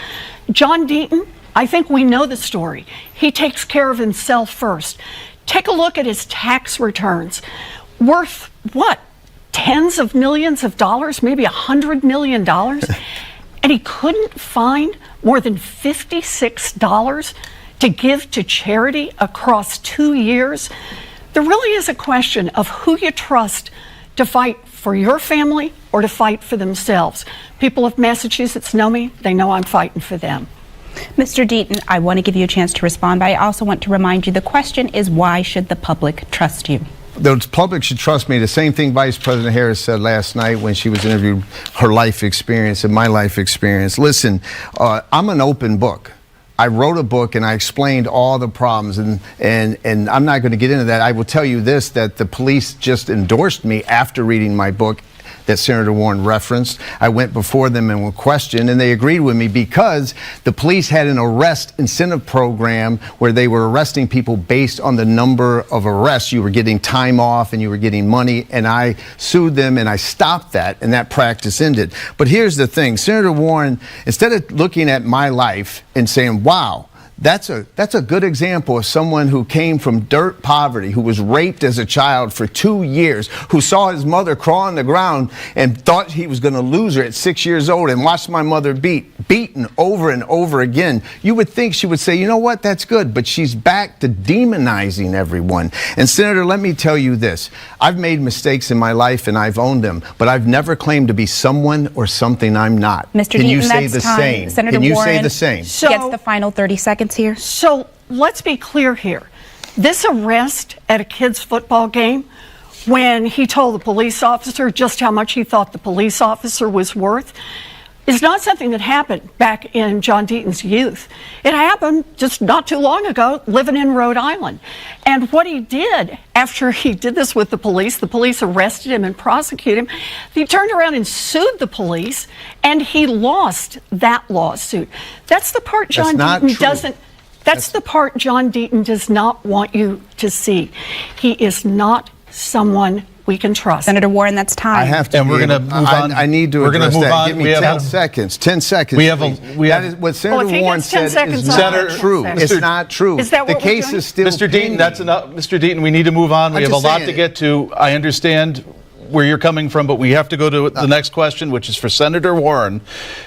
John Deaton, I think we know the story. He takes care of himself first. Take a look at his tax returns. Worth what? Tens of millions of dollars, maybe $100 million. And he couldn't find more than $56 to give to charity across 2 years. There really is a question of who you trust to fight for your family or to fight for themselves. People of Massachusetts know me. They know I'm fighting for them. Mr. Deaton, I want to give you a chance to respond, but I also want to remind you the question is, why should the public trust you? The public should trust me. The same thing Vice President Harris said last night when she was interviewed, her life experience and my life experience. Listen, I'm an open book. I wrote a book and I explained all the problems, and I'm not going to get into that. I will tell you this, that the police just endorsed me after reading my book that Senator Warren referenced. I went before them and were questioned, and they agreed with me because the police had an arrest incentive program where they were arresting people based on the number of arrests. You were getting time off and you were getting money, and I sued them and I stopped that, and that practice ended. But here's the thing, Senator Warren, instead of looking at my life and saying, wow, That's a good example of someone who came from dirt poverty, who was raped as a child for 2 years, who saw his mother crawl on the ground and thought he was going to lose her at 6 years old, and watched my mother beaten over and over again. You would think she would say, you know what, that's good, but she's back to demonizing everyone. And Senator, let me tell you this. I've made mistakes in my life and I've owned them, but I've never claimed to be someone or something I'm not. Mr. Can you Deaton, say that's the time. same? Senator Can you Warren say the same? Gets the final 30 seconds here. So let's be clear here. This arrest at a kid's football game, when he told the police officer just how much he thought the police officer was worth, is not something that happened back in John Deaton's youth. It happened just not too long ago, living in Rhode Island. And what he did after he did this with the police arrested him and prosecuted him. He turned around and sued the police, and he lost that lawsuit. That's the part John Deaton doesn't. That's the part John Deaton does not want you to see. He is not someone we can trust. Senator Warren, that's time. I have to. And we're going to move on. I need to We're going address to move that. on. Give me 10 seconds. 10 seconds. That is what Senator Warren said is not true. It's not true. Is that what the case is still Mr. Deaton, pending. that's enough. Mr. Deaton, we need to move on. We have a lot to get to. I understand where you're coming from, but we have to go to the next question, which is for Senator Warren.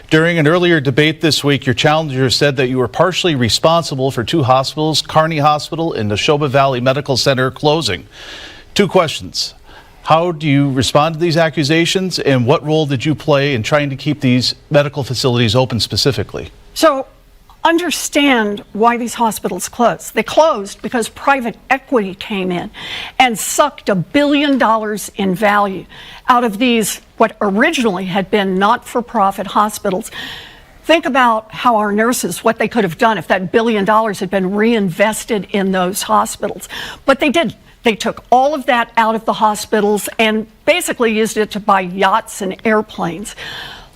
During an earlier debate this week, your challenger said that you were partially responsible for 2 hospitals, Kearney Hospital and Neshoba Valley Medical Center, closing. 2 questions. How do you respond to these accusations, and what role did you play in trying to keep these medical facilities open specifically? So understand why these hospitals closed. They closed because private equity came in and sucked $1 billion in value out of these, what originally had been not-for-profit hospitals. Think about how our nurses, what they could have done if that $1 billion had been reinvested in those hospitals. But they didn't. They took all of that out of the hospitals and basically used it to buy yachts and airplanes.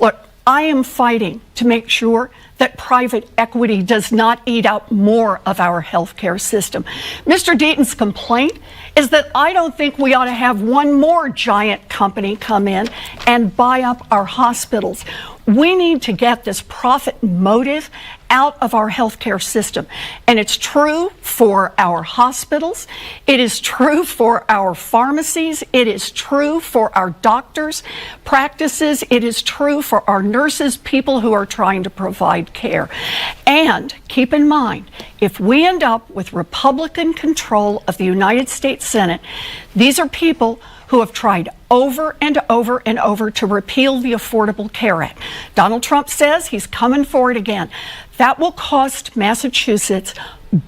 Look, I am fighting to make sure that private equity does not eat out more of our healthcare system. Mr. Deaton's complaint is that I don't think we ought to have one more giant company come in and buy up our hospitals. We need to get this profit motive out of our healthcare system. And it's true for our hospitals. It is true for our pharmacies. It is true for our doctors' practices. It is true for our nurses, people who are trying to provide care. And keep in mind, if we end up with Republican control of the United States Senate, these are people who have tried over and over and over to repeal the Affordable Care Act. Donald Trump says he's coming for it again. That will cost Massachusetts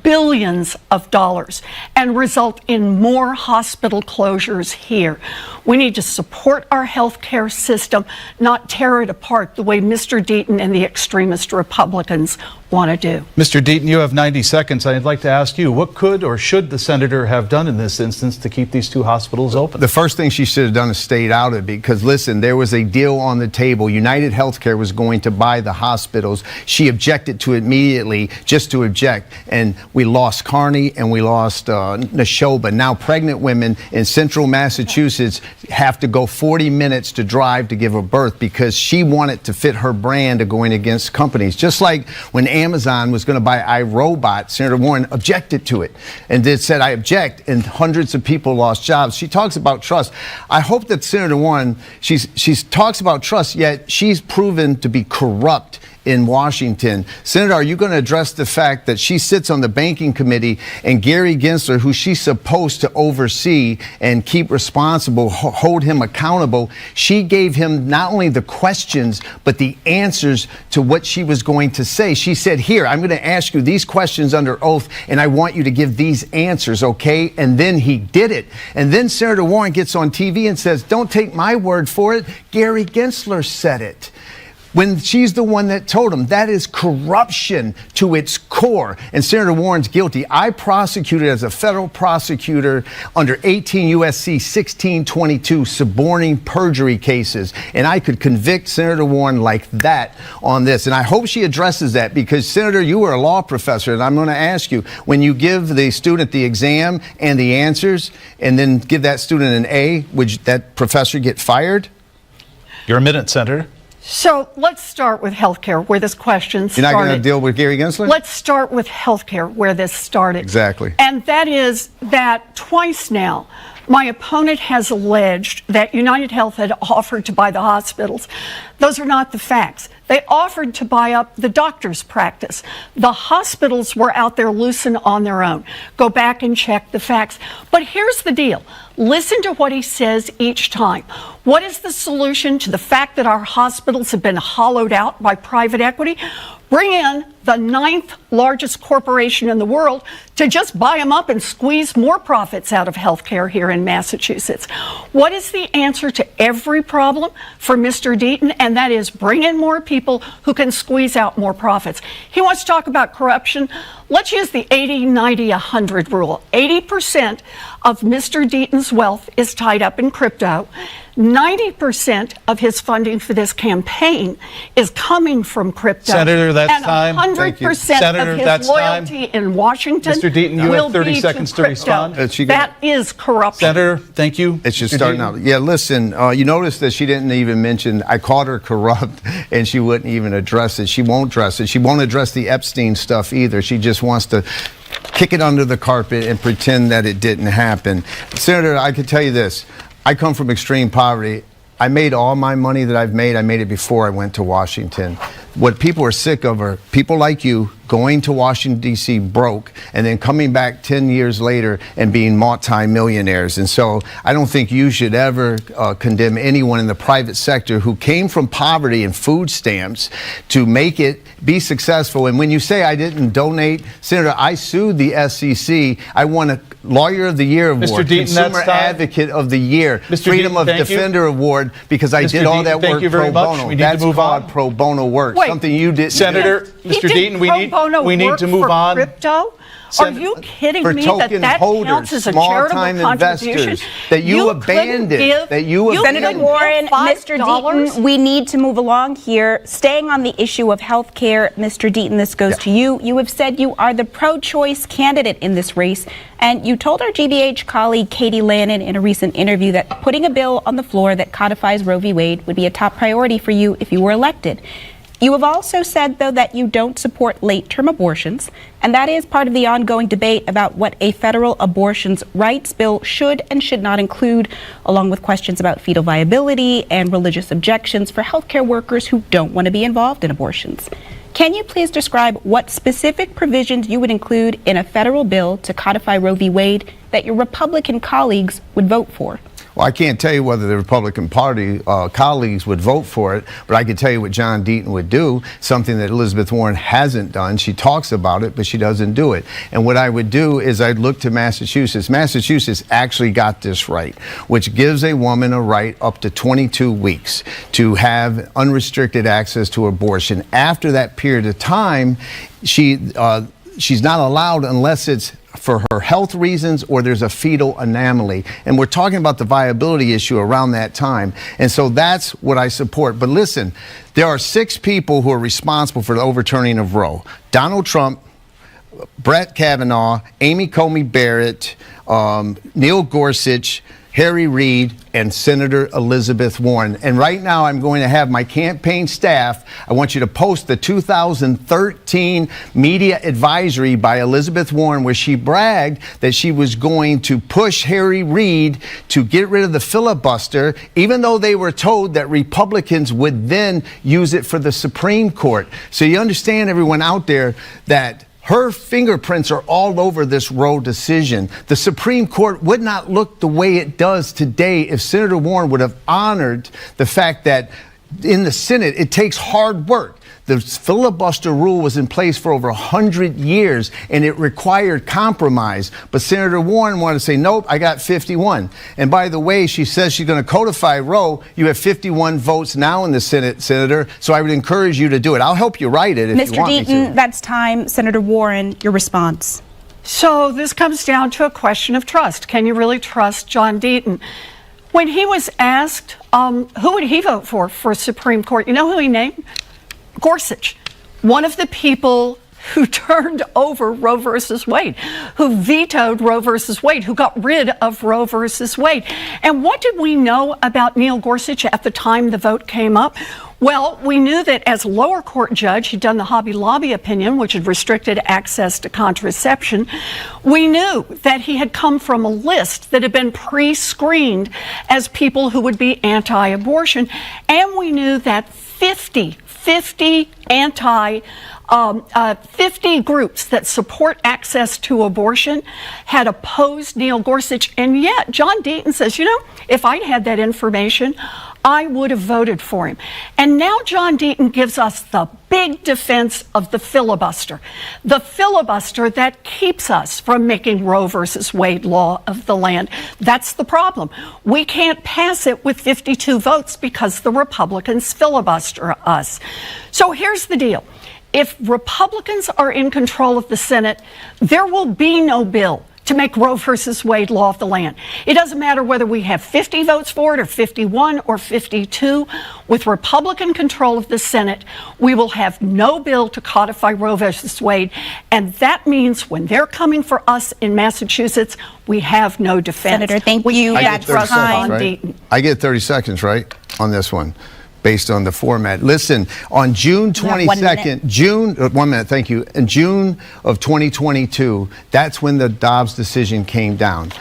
billions of dollars and result in more hospital closures here. We need to support our healthcare system, not tear it apart the way Mr. Deaton and the extremist Republicans want to do. Mr. Deaton, you have 90 seconds. I'd like to ask you, what could or should the senator have done in this instance to keep these 2 hospitals open? The first thing she should have done is stayed out of it, because listen, there was a deal on the table. United Healthcare was going to buy the hospitals. She objected to it immediately, just to object, and we lost Kearney and we lost Neshoba. Now pregnant women in central Massachusetts have to go 40 minutes to drive to give a birth because she wanted to fit her brand of going against companies. Just like when Amazon was going to buy iRobot, Senator Warren objected to it and said, I object, and hundreds of people lost jobs. She talks about trust. I hope that Senator Warren, she talks about trust, yet she's proven to be corrupt in Washington. Senator, are you going to address the fact that she sits on the banking committee and Gary Gensler, who she's supposed to oversee and keep responsible, hold him accountable, she gave him not only the questions, but the answers to what she was going to say. She said, here, I'm going to ask you these questions under oath, and I want you to give these answers, okay? And then he did it. And then Senator Warren gets on TV and says, don't take my word for it. Gary Gensler said it. When she's the one that told him. That is corruption to its core. And Senator Warren's guilty. I prosecuted as a federal prosecutor under 18 U.S.C. 1622 suborning perjury cases. And I could convict Senator Warren like that on this. And I hope she addresses that, because, Senator, you were a law professor, and I'm going to ask you, when you give the student the exam and the answers and then give that student an A, would that professor get fired? Your minute, Senator. So let's start with healthcare, where this question started. You're not going to deal with Gary Gensler? Let's start with healthcare, where this started. Exactly. And that is that twice now, my opponent has alleged that United Health had offered to buy the hospitals. Those are not the facts. They offered to buy up the doctor's practice. The hospitals were out there loose and on their own. Go back and check the facts. But here's the deal. Listen to what he says each time. What is the solution to the fact that our hospitals have been hollowed out by private equity? Bring in the 9th largest corporation in the world to just buy them up and squeeze more profits out of healthcare here in Massachusetts. What is the answer to every problem for Mr. Deaton? And that is bring in more people who can squeeze out more profits. He wants to talk about corruption. Let's use the 80, 90, 100 rule. 80% of Mr. Deaton's wealth is tied up in crypto. 90% of his funding for this campaign is coming from crypto. Senator, that's and time. 100% Senator, of his that's loyalty time. in Washington Mr. Deaton, you will have 30 be seconds to crypto. respond. That is corruption. Senator, thank you. It's just Mr. starting Deaton. out. Yeah, listen, you notice that she didn't even mention, I called her corrupt, and she wouldn't even address it. She won't address it. She won't address the Epstein stuff either. She just wants to kick it under the carpet and pretend that it didn't happen. Senator, I can tell you this. I come from extreme poverty. I made all my money that I've made. I made it before I went to Washington. What people are sick of are people like you going to Washington, D.C. broke and then coming back 10 years later and being multi-millionaires. And so I don't think you should ever condemn anyone in the private sector who came from poverty and food stamps to make it be successful. And when you say I didn't donate, Senator, I sued the SEC. I won a Lawyer of the Year award, Mr. Deaton, Consumer Advocate of the Year, Mr. Freedom Deaton, of thank Defender Award, because I Mr. did all Deaton, that thank work you very pro much. bono. We need to That's move called on. pro bono work. Wait. Something you didn't. Senator, He Mr. did Deaton, we need work to move for on. Crypto? Are you kidding for me token that holders, counts as a small-time charitable contribution? investors that you abandoned, Senator Warren, Mr. Deaton, we need to move along here. Staying on the issue of health care, Mr. Deaton, this goes to you. You have said you are the pro-choice candidate in this race, and you told our GBH colleague Katie Lannon in a recent interview that putting a bill on the floor that codifies Roe v. Wade would be a top priority for you if you were elected. You have also said, though, that you don't support late-term abortions, and that is part of the ongoing debate about what a federal abortions rights bill should and should not include, along with questions about fetal viability and religious objections for healthcare workers who don't want to be involved in abortions. Can you please describe what specific provisions you would include in a federal bill to codify Roe v. Wade that your Republican colleagues would vote for? Well, I can't tell you whether the Republican Party colleagues would vote for it, but I can tell you what John Deaton would do, something that Elizabeth Warren hasn't done. She talks about it, but she doesn't do it. And what I would do is I'd look to Massachusetts. Massachusetts actually got this right, which gives a woman a right up to 22 weeks to have unrestricted access to abortion. After that period of time, she's not allowed unless it's for her health reasons or there's a fetal anomaly. And we're talking about the viability issue around that time. And so that's what I support. But listen, there are 6 people who are responsible for the overturning of Roe. Donald Trump, Brett Kavanaugh, Amy Coney Barrett, Neil Gorsuch, Harry Reid, and Senator Elizabeth Warren. And right now I'm going to have my campaign staff, I want you to post the 2013 media advisory by Elizabeth Warren where she bragged that she was going to push Harry Reid to get rid of the filibuster, even though they were told that Republicans would then use it for the Supreme Court. So you understand, everyone out there, that her fingerprints are all over this Roe decision. The Supreme Court would not look the way it does today if Senator Warren would have honored the fact that in the Senate, it takes hard work. The filibuster rule was in place for over 100 years, and it required compromise. But Senator Warren wanted to say, nope, I got 51. And by the way, she says she's going to codify Roe. You have 51 votes now in the Senate, Senator, so I would encourage you to do it. I'll help you write it if you want me to. Mr. Deaton, that's time. Senator Warren, your response. So this comes down to a question of trust. Can you really trust John Deaton? When he was asked who would he vote for Supreme Court, you know who he named? Gorsuch, one of the people who turned over Roe versus Wade, who vetoed Roe versus Wade, who got rid of Roe versus Wade. And what did we know about Neil Gorsuch at the time the vote came up? Well, we knew that as a lower court judge, he'd done the Hobby Lobby opinion, which had restricted access to contraception. We knew that he had come from a list that had been pre-screened as people who would be anti-abortion. And we knew that 50 groups that support access to abortion had opposed Neil Gorsuch. And yet, John Deaton says, if I'd had that information, I would have voted for him. And now John Deaton gives us the big defense of the filibuster that keeps us from making Roe versus Wade law of the land. That's the problem. We can't pass it with 52 votes because the Republicans filibuster us. So here's the deal. If Republicans are in control of the Senate, there will be no bill to make Roe versus Wade law of the land. It doesn't matter whether we have 50 votes for it or 51 or 52. With Republican control of the Senate, we will have no bill to codify Roe versus Wade. And that means when they're coming for us in Massachusetts, we have no defense. Senator, thank you. That's time. Right? I get 30 seconds, right, on this one, based on the format. Listen, on June 22nd, 1 minute, thank you. In June of 2022, that's when the Dobbs decision came down.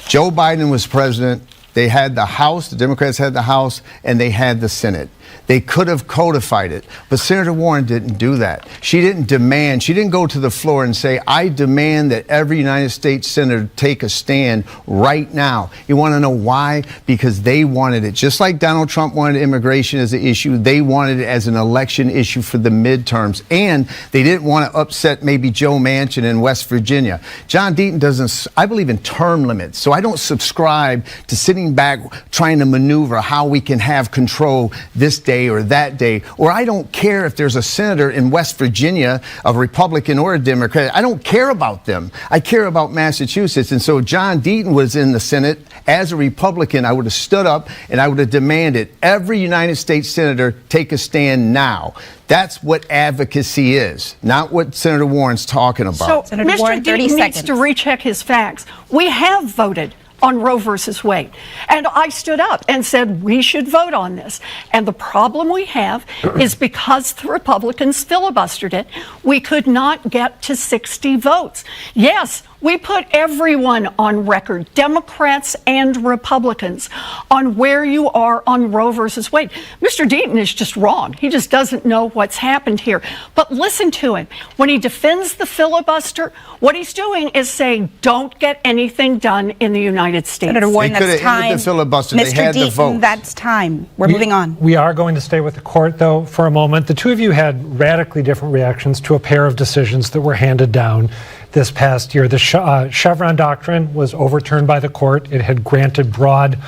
Joe Biden was president. They had the House, the Democrats had the House, and they had the Senate. They could have codified it, but Senator Warren didn't do that. She didn't go to the floor and say, I demand that every United States senator take a stand right now. You want to know why? Because they wanted it. Just like Donald Trump wanted immigration as an issue, they wanted it as an election issue for the midterms. And they didn't want to upset maybe Joe Manchin in West Virginia. John Deaton doesn't, I believe in term limits, so I don't subscribe to sitting back trying to maneuver how we can have control this day or that day, or I don't care if there's a senator in West Virginia, a Republican or a Democrat. I don't care about them. I care about Massachusetts. And so John Deaton was in the Senate. As a Republican, I would have stood up and I would have demanded every United States senator take a stand now. That's what advocacy is, not what Senator Warren's talking about. So Mr. Deaton needs to recheck his facts. We have voted on Roe versus Wade. And I stood up and said we should vote on this. And the problem we have is because the Republicans filibustered it, we could not get to 60 votes. Yes, we put everyone on record, Democrats and Republicans, on where you are on Roe versus Wade. Mr. Deaton is just wrong. He just doesn't know what's happened here. But listen to him. When he defends the filibuster, what he's doing is saying, don't get anything done in the United States. Senator Warren, that's time. The filibuster. Mr. They had Deaton, the vote. That's time. We're moving on. We are going to stay with the court, though, for a moment. The two of you had radically different reactions to a pair of decisions that were handed down this past year. The Chevron doctrine was overturned by the court. It had granted broad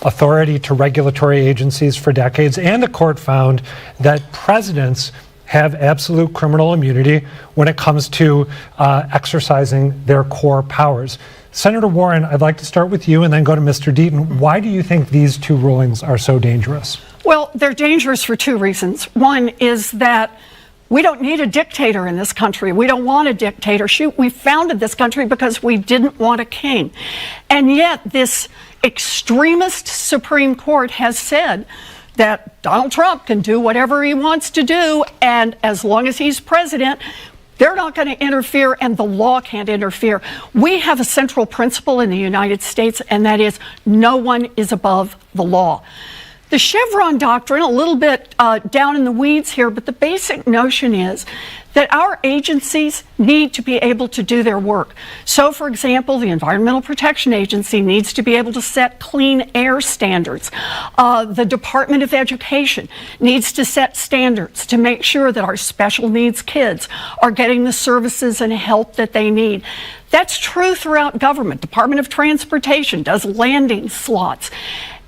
authority to regulatory agencies for decades, and the court found that presidents have absolute criminal immunity when it comes to exercising their core powers. Senator Warren, I'd like to start with you and then go to Mr. Deaton. Why do you think these two rulings are so dangerous? Well, they're dangerous for two reasons. One is that we don't need a dictator in this country. We don't want a dictator. Shoot, we founded this country because we didn't want a king. And yet this extremist Supreme Court has said that Donald Trump can do whatever he wants to do, and as long as he's president, they're not going to interfere, and the law can't interfere. We have a central principle in the United States, and that is no one is above the law. The Chevron doctrine, a little bit down in the weeds here, but the basic notion is that our agencies need to be able to do their work. So, for example, the Environmental Protection Agency needs to be able to set clean air standards. The Department of Education needs to set standards to make sure that our special needs kids are getting the services and help that they need. That's true throughout government. Department of Transportation does landing slots.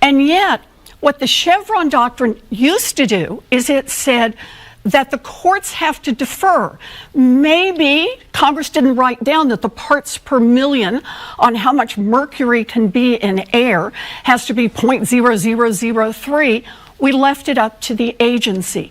And yet, what the Chevron doctrine used to do is it said that the courts have to defer. Maybe Congress didn't write down that the parts per million on how much mercury can be in air has to be 0.0003. We left it up to the agency.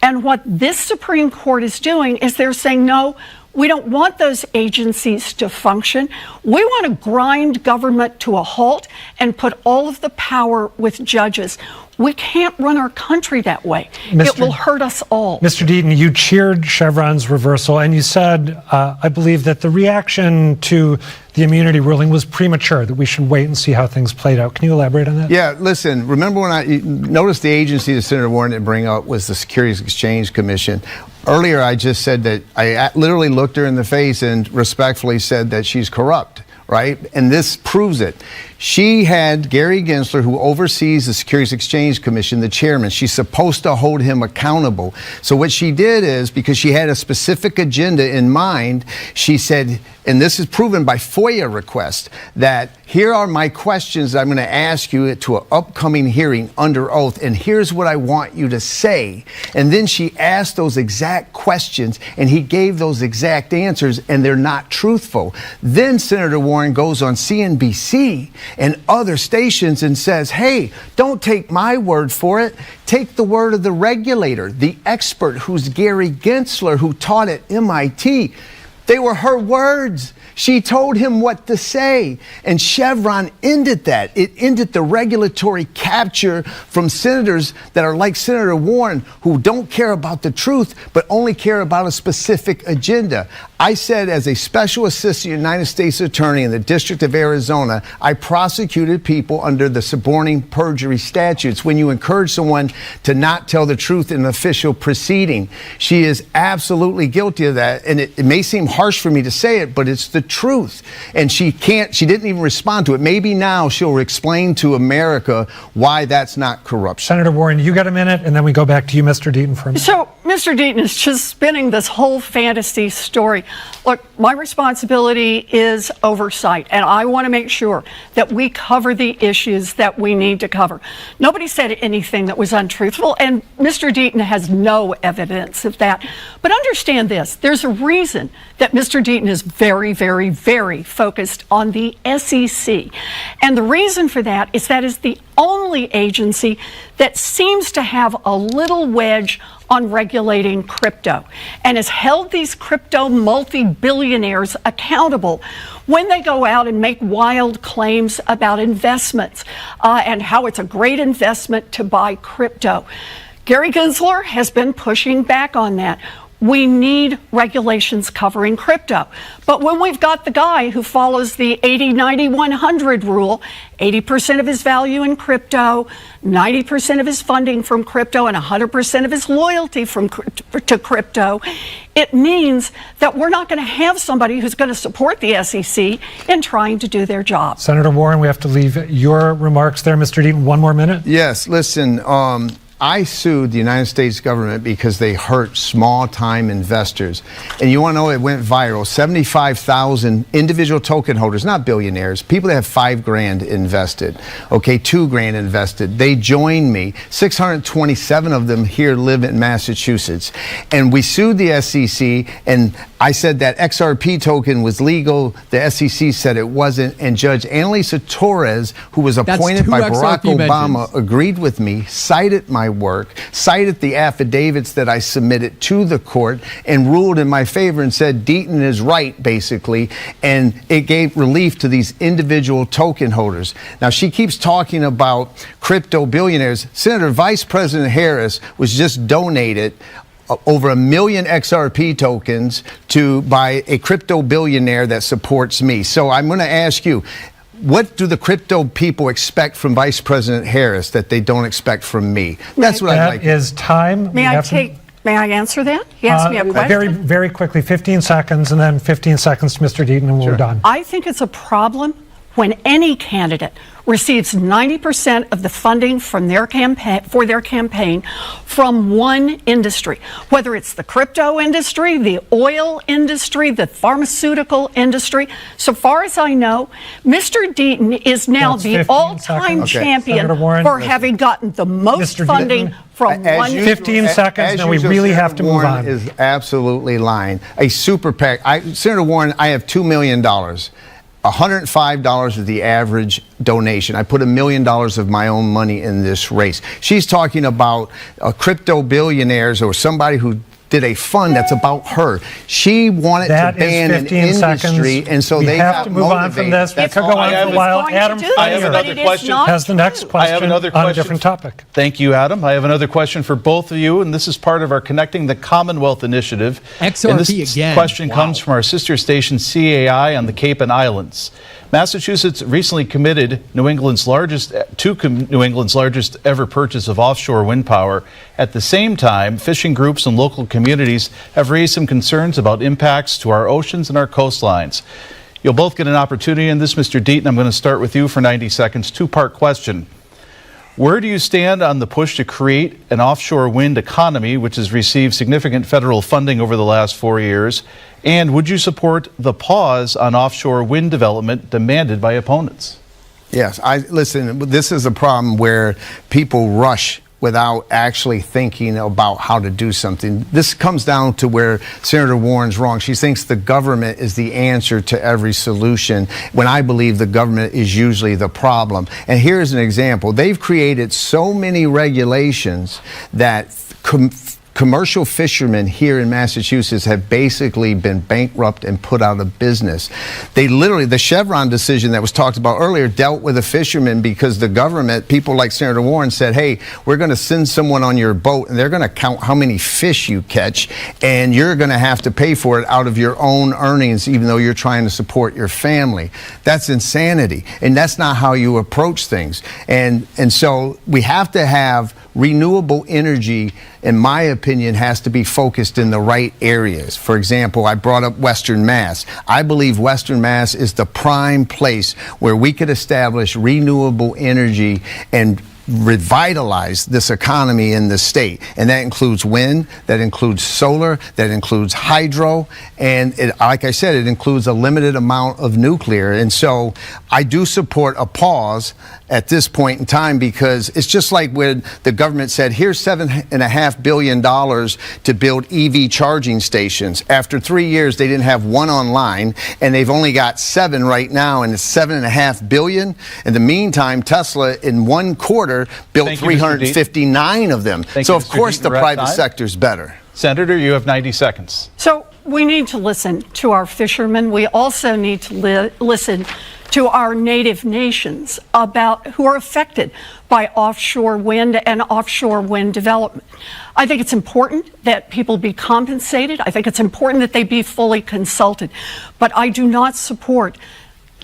And what this Supreme Court is doing is they're saying, no, we don't want those agencies to function. We want to grind government to a halt and put all of the power with judges. We can't run our country that way. It will hurt us all. Mr. Deaton, you cheered Chevron's reversal, and you said, I believe, that the reaction to the immunity ruling was premature, that we should wait and see how things played out. Can you elaborate on that? Yeah, listen, remember when I noticed the agency that Senator Warren didn't bring up was the Securities Exchange Commission. Earlier, I just said that I literally looked her in the face and respectfully said that she's corrupt, right? And this proves it. She had Gary Gensler, who oversees the Securities Exchange Commission, the chairman. She's supposed to hold him accountable. So what she did is, because she had a specific agenda in mind, she said, and this is proven by FOIA request, that here are my questions I'm going to ask you to an upcoming hearing under oath, and here's what I want you to say. And then she asked those exact questions, and he gave those exact answers, and they're not truthful. Then Senator Warren goes on CNBC and other stations and says, hey, don't take my word for it. Take the word of the regulator, the expert, who's Gary Gensler, who taught at MIT. They were her words. She told him what to say. And Chevron ended that. It ended the regulatory capture from senators that are like Senator Warren, who don't care about the truth, but only care about a specific agenda. I said, as a special assistant United States attorney in the District of Arizona, I prosecuted people under the suborning perjury statutes when you encourage someone to not tell the truth in an official proceeding. She is absolutely guilty of that. And it may seem harsh for me to say it, but it's the truth. And she didn't even respond to it. Maybe now she'll explain to America why that's not corruption. Senator Warren, you got a minute, and then we go back to you, Mr. Deaton, for a minute. So Mr. Deaton is just spinning this whole fantasy story. Look, my responsibility is oversight, and I want to make sure that we cover the issues that we need to cover. Nobody said anything that was untruthful, and Mr. Deaton has no evidence of that. But understand this, there's a reason that Mr. Deaton is very, very, very focused on the SEC. And the reason for that is the only agency that seems to have a little wedge on regulating crypto and has held these crypto multi-billionaires accountable when they go out and make wild claims about investments and how it's a great investment to buy crypto. Gary Gensler has been pushing back on that. We need regulations covering crypto. But when we've got the guy who follows the 80, 90, 100 rule, 80% of his value in crypto, 90% of his funding from crypto, and 100% of his loyalty to crypto, it means that we're not going to have somebody who's going to support the SEC in trying to do their job. Senator Warren, we have to leave your remarks there. Mr. Deaton, one more minute. Yes, listen, I sued the United States government because they hurt small-time investors. And you want to know, it went viral. 75,000 individual token holders, not billionaires, people that have $5,000 invested, okay, $2,000 invested. They joined me. 627 of them here live in Massachusetts. And we sued the SEC, and I said that XRP token was legal. The SEC said it wasn't. And Judge Annalisa Torres, who was appointed by Barack Obama, agreed with me, cited my work, cited the affidavits that I submitted to the court, and ruled in my favor and said Deaton is right, basically, and it gave relief to these individual token holders. Now, she keeps talking about crypto billionaires. Senator Vice President Harris was just donated over 1 million XRP tokens by a crypto billionaire that supports me. So I'm going to ask you, what do the crypto people expect from Vice President Harris that they don't expect from me? That's what I'd like. That is time. May I answer that? He asked me a question. Very, very quickly, 15 seconds, and then 15 seconds to Mr. Deaton, and we're done. I think it's a problem when any candidate receives 90% of the funding from their campaign from one industry, whether it's the crypto industry, the oil industry, the pharmaceutical industry. So far as I know, Mr. Deaton is now the all-time champion for having gotten the most funding from one. 15 seconds, now we really have to move on. Is absolutely lying. A super PAC. Senator Warren, I have $2 million. $105 is the average donation. I put $1 million of my own money in this race. She's talking about crypto billionaires or somebody who did a fund that's about her. She wanted to ban an industry, and so they have to move on from this. We could go on for a while. Adam I have another question. Has the next question I have another question on a different topic. Thank you, Adam. I have another question for both of you, and this is part of our Connecting the Commonwealth initiative. XRP and this again. question Wow. comes from our sister station CAI on the Cape and Islands. Massachusetts recently committed to New England's largest ever purchase of offshore wind power. At the same time, fishing groups and local communities have raised some concerns about impacts to our oceans and our coastlines. You'll both get an opportunity in this, Mr. Deaton. I'm going to start with you for 90 seconds. Two-part question. Where do you stand on the push to create an offshore wind economy, which has received significant federal funding over the last 4 years? And would you support the pause on offshore wind development demanded by opponents? Yes, listen, this is a problem where people rush without actually thinking about how to do something. This comes down to where Senator Warren's wrong. She thinks the government is the answer to every solution, when I believe the government is usually the problem. And here's an example. They've created so many regulations that commercial fishermen here in Massachusetts have basically been bankrupt and put out of business. They literally, the Chevron decision that was talked about earlier dealt with a fisherman because the government, people like Senator Warren said, hey, we're going to send someone on your boat and they're going to count how many fish you catch and you're going to have to pay for it out of your own earnings even though you're trying to support your family. That's insanity. And that's not how you approach things. And so we have to have renewable energy, in my opinion, has to be focused in the right areas. For example, I brought up Western Mass. I believe Western Mass is the prime place where we could establish renewable energy and revitalize this economy in the state. And that includes wind, that includes solar, that includes hydro, and like I said, it includes a limited amount of nuclear. And so I do support a pause at this point in time because it's just like when the government said, here's $7.5 billion to build EV charging stations. After 3 years, they didn't have one online, and they've only got 7 right now, and it's $7.5 billion. In the meantime, Tesla, in 1 quarter, built 359 of them. So, of course, the private sector's better. Senator, you have 90 seconds. So we need to listen to our fishermen. We also need to listen to our native nations about who are affected by offshore wind and offshore wind development. I think it's important that people be compensated. I think it's important that they be fully consulted. But I do not support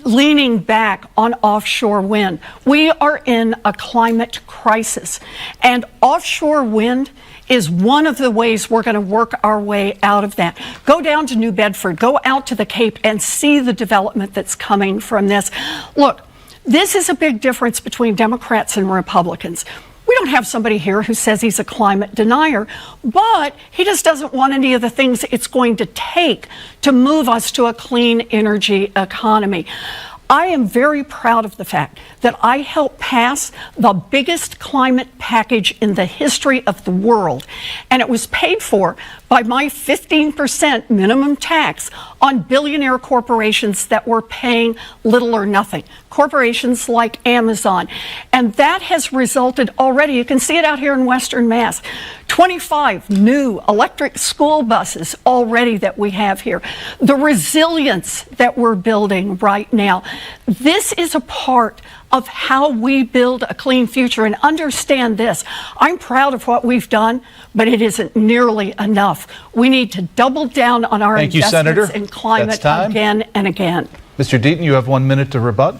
leaning back on offshore wind. We are in a climate crisis, and offshore wind is one of the ways we're going to work our way out of that. Go down to New Bedford, go out to the Cape and see the development that's coming from this. Look, this is a big difference between Democrats and Republicans. We don't have somebody here who says he's a climate denier, but he just doesn't want any of the things it's going to take to move us to a clean energy economy. I am very proud of the fact that I helped pass the biggest climate package in the history of the world, and it was paid for by my 15% minimum tax on billionaire corporations that were paying little or nothing, corporations like Amazon. And that has resulted already, you can see it out here in Western Mass, 25 new electric school buses already that we have here. The resilience that we're building right now. This is a part of how we build a clean future. And understand this, I'm proud of what we've done, but it isn't nearly enough. We need to double down on our investments in climate again and again. Mr. Deaton, you have 1 minute to rebut.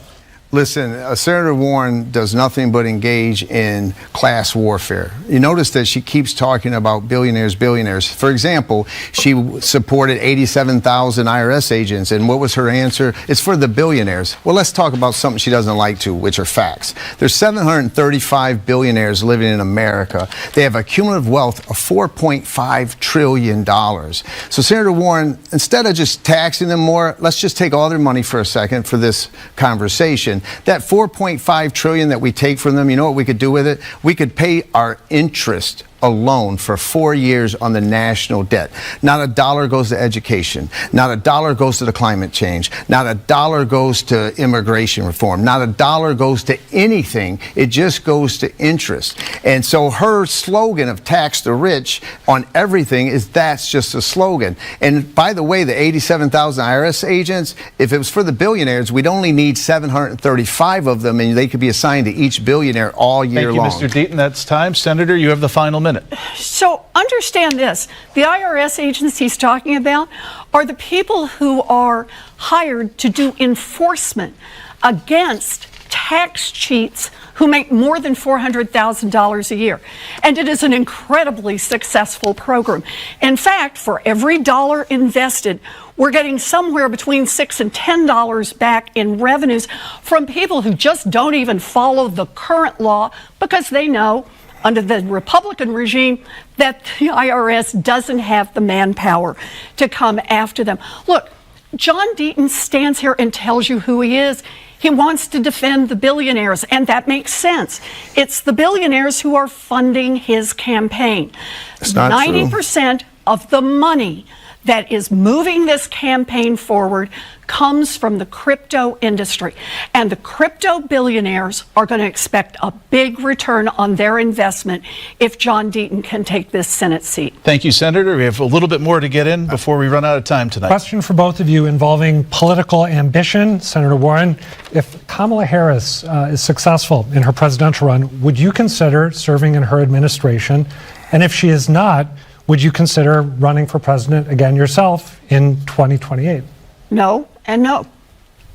Listen, Senator Warren does nothing but engage in class warfare. You notice that she keeps talking about billionaires. For example, she supported 87,000 IRS agents, and what was her answer? It's for the billionaires. Well, let's talk about something she doesn't like to, which are facts. There's 735 billionaires living in America. They have a cumulative wealth of $4.5 trillion. So, Senator Warren, instead of just taxing them more, let's just take all their money for a second for this conversation. That $4.5 trillion that we take from them, you know what we could do with it? We could pay our interest alone for 4 years on the national debt. Not a dollar goes to education. Not a dollar goes to the climate change. Not a dollar goes to immigration reform. Not a dollar goes to anything. It just goes to interest. And so her slogan of tax the rich on everything is that's just a slogan. And by the way, the 87,000 IRS agents, if it was for the billionaires, we'd only need 735 of them, and they could be assigned to each billionaire all year long. Thank you, Mr. Deaton. That's time. Senator, you have the final minute. So understand this. The IRS agents he's talking about are the people who are hired to do enforcement against tax cheats who make more than $400,000 a year. And it is an incredibly successful program. In fact, for every dollar invested, we're getting somewhere between $6 and $10 back in revenues from people who just don't even follow the current law because they know under the Republican regime that the IRS doesn't have the manpower to come after them. Look, John Deaton stands here and tells you who he is. He wants to defend the billionaires, and that makes sense. It's the billionaires who are funding his campaign. It's not 90% of the money that is moving this campaign forward comes from the crypto industry. And the crypto billionaires are going to expect a big return on their investment if John Deaton can take this Senate seat. Thank you, Senator. We have a little bit more to get in before we run out of time tonight. Question for both of you involving political ambition. Senator Warren, if Kamala Harris is successful in her presidential run, would you consider serving in her administration? And if she is not, would you consider running for president again yourself in 2028? No and no.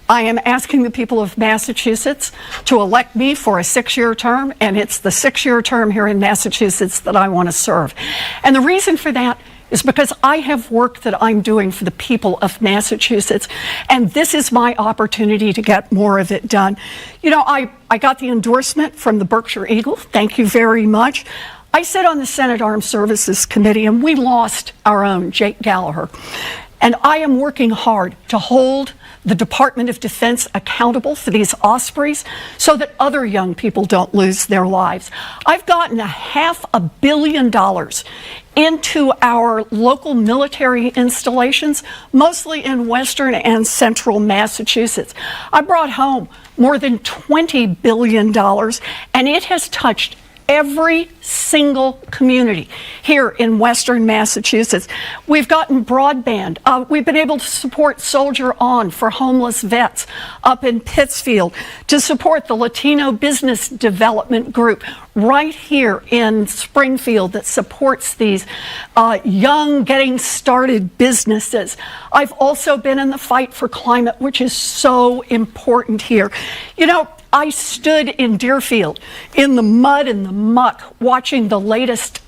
I am asking the people of Massachusetts to elect me for a 6-year term, and it's the 6-year term here in Massachusetts that I want to serve. And the reason for that is because I have work that I'm doing for the people of Massachusetts, and this is my opportunity to get more of it done. You know, I got the endorsement from the Berkshire Eagle. Thank you very much. I sit on the Senate Armed Services Committee, and we lost our own Jake Gallagher. And I am working hard to hold the Department of Defense accountable for these ospreys so that other young people don't lose their lives. I've gotten $500 million into our local military installations, mostly in western and central Massachusetts. I brought home more than $20 billion, and it has touched every single community here in western Massachusetts. We've gotten broadband. We've been able to support Soldier On for homeless vets up in Pittsfield, to support the Latino Business Development Group right here in Springfield that supports these young, getting started businesses. I've also been in the fight for climate, which is so important here. You know, I stood in Deerfield in the mud and the muck watching the latest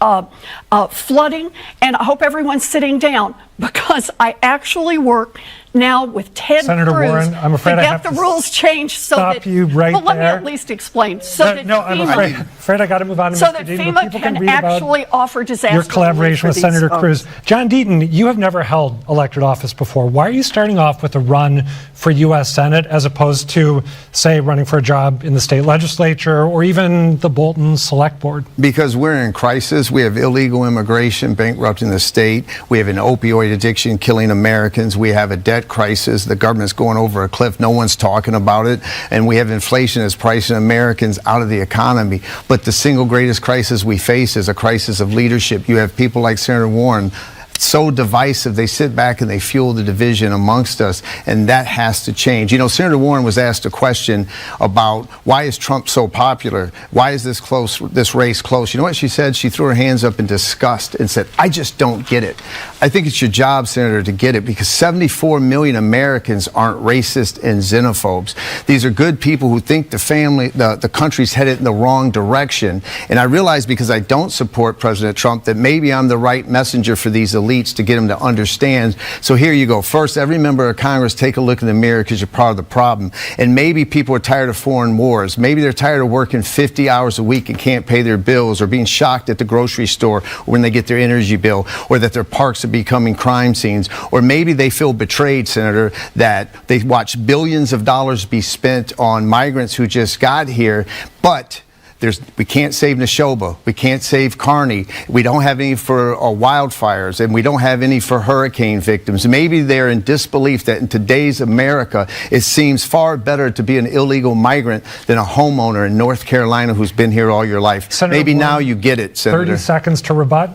flooding, and I hope everyone's sitting down because I actually work now with Ted Senator Cruz Warren, I'm afraid to I get have the to rules changed so stop that you right well, let me there. at least explain so that No, I'm afraid I got to move on to so Mr. that Deaton. FEMA People can read about actually offer disaster your collaboration with relief for these Senator folks. Cruz. John Deaton, you have never held elected office before. Why are you starting off with a run for U.S. Senate as opposed to, say, running for a job in the state legislature or even the Bolton Select Board? Because we're in crisis. We have illegal immigration bankrupting the state. We have an opioid addiction killing Americans. We have a debt crisis. The government's going over a cliff. No one's talking about it. And we have inflation that's pricing Americans out of the economy. But the single greatest crisis we face is a crisis of leadership. You have people like Senator Warren, so divisive, they sit back and they fuel the division amongst us, and that has to change. You know, Senator Warren was asked a question about why is Trump so popular? Why is this race close? You know what she said? She threw her hands up in disgust and said, I just don't get it. I think it's your job, Senator, to get it, because 74 million Americans aren't racist and xenophobes. These are good people who think the country's headed in the wrong direction. And I realize, because I don't support President Trump, that maybe I'm the right messenger for these elites to get them to understand. So here you go. First, every member of Congress, take a look in the mirror, because you're part of the problem. And maybe people are tired of foreign wars. Maybe they're tired of working 50 hours a week and can't pay their bills, or being shocked at the grocery store when they get their energy bill, or that their parks are becoming crime scenes. Or maybe they feel betrayed, Senator, that they watch billions of dollars be spent on migrants who just got here, but We can't save Neshoba. We can't save Kearney. We don't have any for wildfires, and we don't have any for hurricane victims. Maybe they're in disbelief that in today's America, it seems far better to be an illegal migrant than a homeowner in North Carolina who's been here all your life. Senator Maybe Warren, now you get it, Senator. 30 seconds to rebut.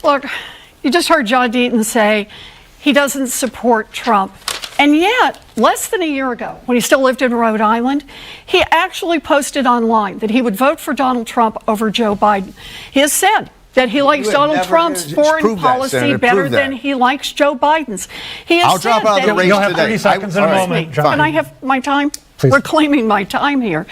Look, you just heard John Deaton say he doesn't support Trump. And yet, less than a year ago, when he still lived in Rhode Island, he actually posted online that he would vote for Donald Trump over Joe Biden. He has said that he likes Donald Trump's foreign policy better than he likes Joe Biden's. He has I'll drop out the race You'll have today. 30 seconds in a moment, John. Can I have my time? Please. We're claiming my time here.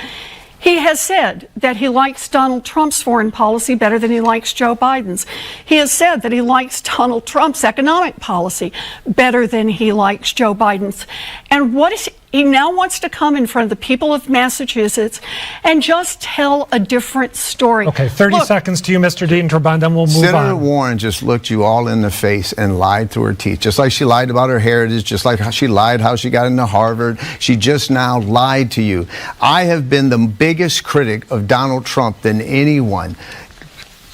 He has said that he likes Donald Trump's foreign policy better than he likes Joe Biden's. He has said that he likes Donald Trump's economic policy better than he likes Joe Biden's. And what is he now wants to come in front of the people of Massachusetts and just tell a different story. Okay, 30 seconds to you, Mr. Deaton, to rebut, then we'll move on. Senator Warren just looked you all in the face and lied through her teeth, just like she lied about her heritage, just like how she lied how she got into Harvard. She just now lied to you. I have been the biggest critic of Donald Trump than anyone.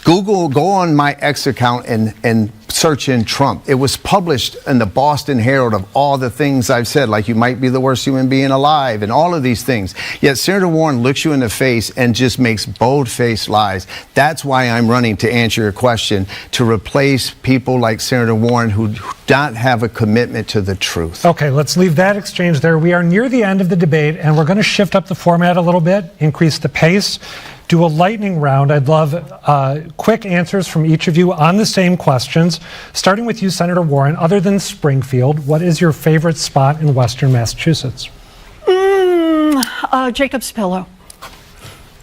Go on my X account and search in Trump. It was published in the Boston Herald of all the things I've said, like you might be the worst human being alive and all of these things. Yet Senator Warren looks you in the face and just makes bold-faced lies. That's why I'm running, to answer your question, to replace people like Senator Warren who don't have a commitment to the truth. Okay, let's leave that exchange there. We are near the end of the debate, and we're going to shift up the format a little bit, increase the pace, do a lightning round. I'd love quick answers from each of you on the same questions. Starting with you, Senator Warren, other than Springfield, what is your favorite spot in Western Massachusetts? Jacob's Pillow.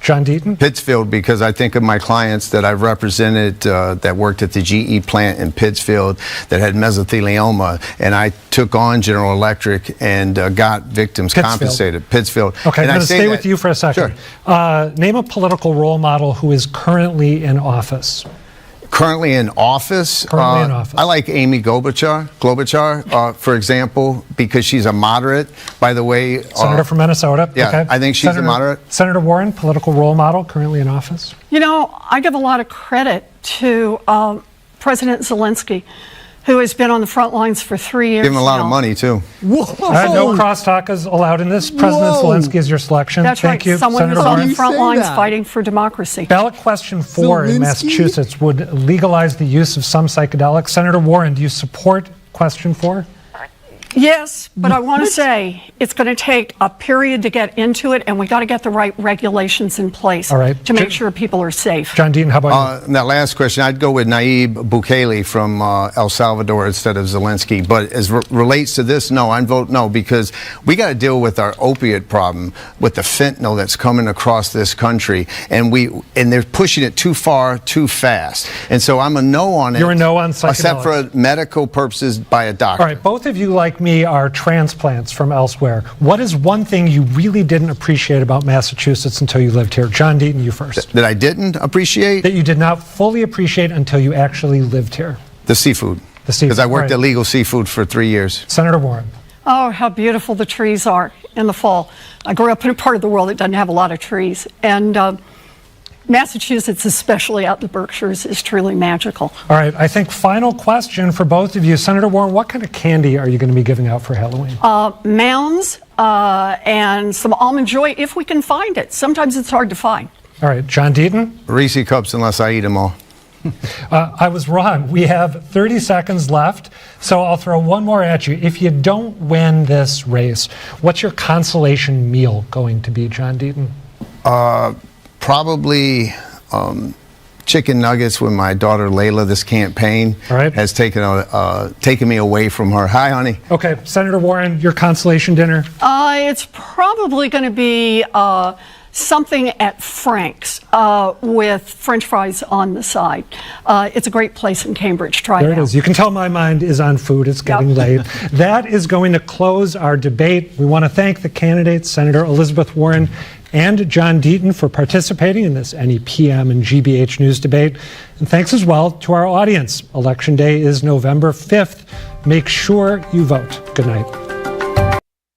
John Deaton? Pittsfield, because I think of my clients that I've represented that worked at the GE plant in Pittsfield that had mesothelioma, and I took on General Electric and got victims compensated. Pittsfield. Okay, and I'm going to stay with you for a second. Sure. Name a political role model who is currently in office. Currently in office? Currently in office. I like Amy Klobuchar, for example, because she's a moderate. By the way, Senator from Minnesota. Yeah, okay. I think she's a moderate. Senator Warren, political role model currently in office. You know, I give a lot of credit to President Zelensky, who has been on the front lines for 3 years. Give him a lot of money, too. No crosstalk is allowed in this. President Zelensky is your selection. That's Thank right. you, Someone Senator who's on Warren. the front lines fighting for democracy. Ballot question 4 in Massachusetts would legalize the use of some psychedelics. Senator Warren, do you support question 4? Yes, but I want to say it's going to take a period to get into it, and we got to get the right regulations in place to make sure people are safe. John Deaton, how about you? That last question, I'd go with Nayib Bukele from El Salvador instead of Zelensky. But as relates to this, no, I'd vote no, because we got to deal with our opiate problem with the fentanyl that's coming across this country, and they're pushing it too far, too fast. And so I'm a no on it. You're a no on psychedelics. Except for medical purposes by a doctor. All right, both of you, like me, are transplants from elsewhere. What is one thing you really didn't appreciate about Massachusetts until you lived here? John Deaton, you first. That I didn't appreciate? That you did not fully appreciate until you actually lived here. The seafood. The seafood. Because I worked at Legal Seafood for 3 years. Senator Warren. Oh, how beautiful the trees are in the fall. I grew up in a part of the world that doesn't have a lot of trees. And Massachusetts, especially out in the Berkshires, is truly magical. All right, I think final question for both of you. Senator Warren, what kind of candy are you going to be giving out for Halloween? Mounds and some Almond Joy, if we can find it. Sometimes it's hard to find. All right, John Deaton? Reese Cups, unless I eat them all. I was wrong. We have 30 seconds left, so I'll throw one more at you. If you don't win this race, what's your consolation meal going to be, John Deaton? Probably chicken nuggets with my daughter Layla. This campaign has taken me away from her. Hi, honey. Okay, Senator Warren, your consolation dinner? It's probably going to be something at Frank's with French fries on the side. It's a great place in Cambridge. Try it out. There it is. You can tell my mind is on food. It's getting late. That is going to close our debate. We want to thank the candidates, Senator Elizabeth Warren and John Deaton, for participating in this NEPM and GBH News debate. And thanks as well to our audience. Election Day is November 5th. Make sure you vote. Good night.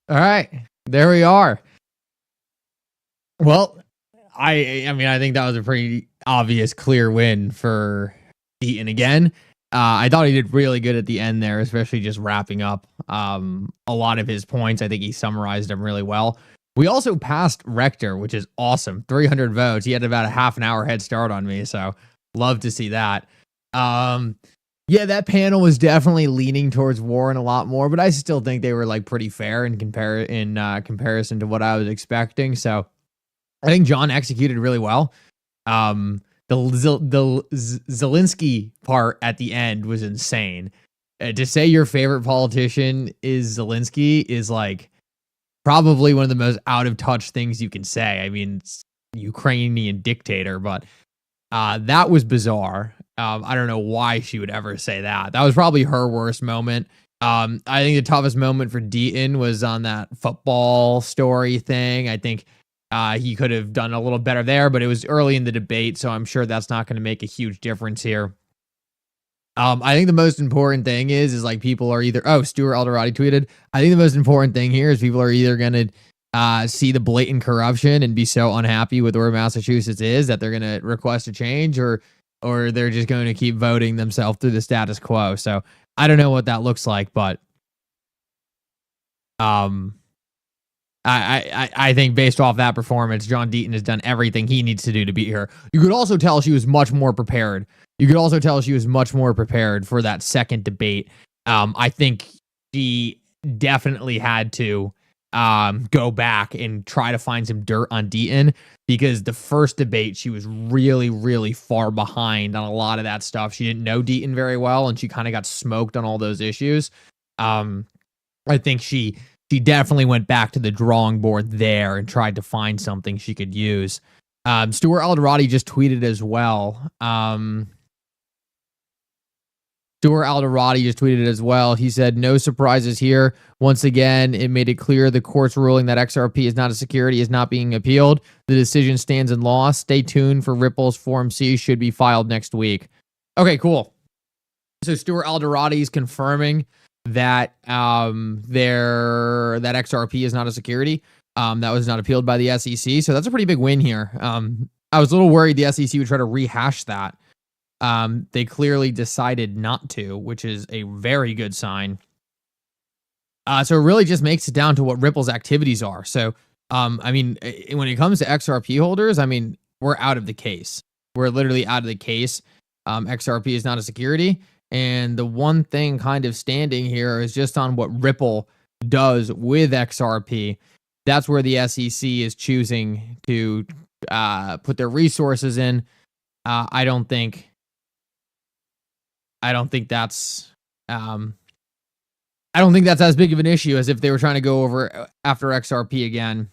All right. There we are. Well, I mean, I think that was a pretty obvious, clear win for Deaton again. I thought he did really good at the end there, especially just wrapping up a lot of his points. I think he summarized them really well. We also passed Rector, which is awesome. 300 votes. He had about a half an hour head start on me, so love to see that. Yeah, that panel was definitely leaning towards Warren a lot more, but I still think they were like pretty fair in comparison to what I was expecting. So I think John executed really well. The Zelensky part at the end was insane. To say your favorite politician is Zelensky is like probably one of the most out of touch things you can say. I mean, it's Ukrainian dictator, but that was bizarre. I don't know why she would ever say that. That was probably her worst moment. I think the toughest moment for Deaton was on that football story thing. I think he could have done a little better there, but it was early in the debate, so I'm sure that's not going to make a huge difference here. I think the most important thing is like people are either, Stuart Alderati tweeted, I think the most important thing here is people are either going to see the blatant corruption and be so unhappy with where Massachusetts is that they're going to request a change, or they're just going to keep voting themselves through the status quo. So I don't know what that looks like, but I think based off that performance, John Deaton has done everything he needs to do to beat her. You could also tell she was much more prepared. For that second debate. I think she definitely had to go back and try to find some dirt on Deaton, because the first debate she was really, really far behind on a lot of that stuff. She didn't know Deaton very well, and she kind of got smoked on all those issues. I think she definitely went back to the drawing board there and tried to find something she could use. Stuart Alderati just tweeted as well. He said, no surprises here. Once again, it made it clear the court's ruling that XRP is not a security is not being appealed. The decision stands in law. Stay tuned for Ripple's Form C, should be filed next week. Okay, cool. So Stuart Alderati is confirming that that XRP is not a security. That was not appealed by the SEC. So that's a pretty big win here. I was a little worried the SEC would try to rehash that. They clearly decided not to, which is a very good sign. So it really just makes it down to what Ripple's activities are. So, I mean, when it comes to XRP holders, I mean, we're out of the case. We're literally out of the case. XRP is not a security. And the one thing kind of standing here is just on what Ripple does with XRP. That's where the SEC is choosing to put their resources in. I don't think that's as big of an issue as if they were trying to go over after XRP again.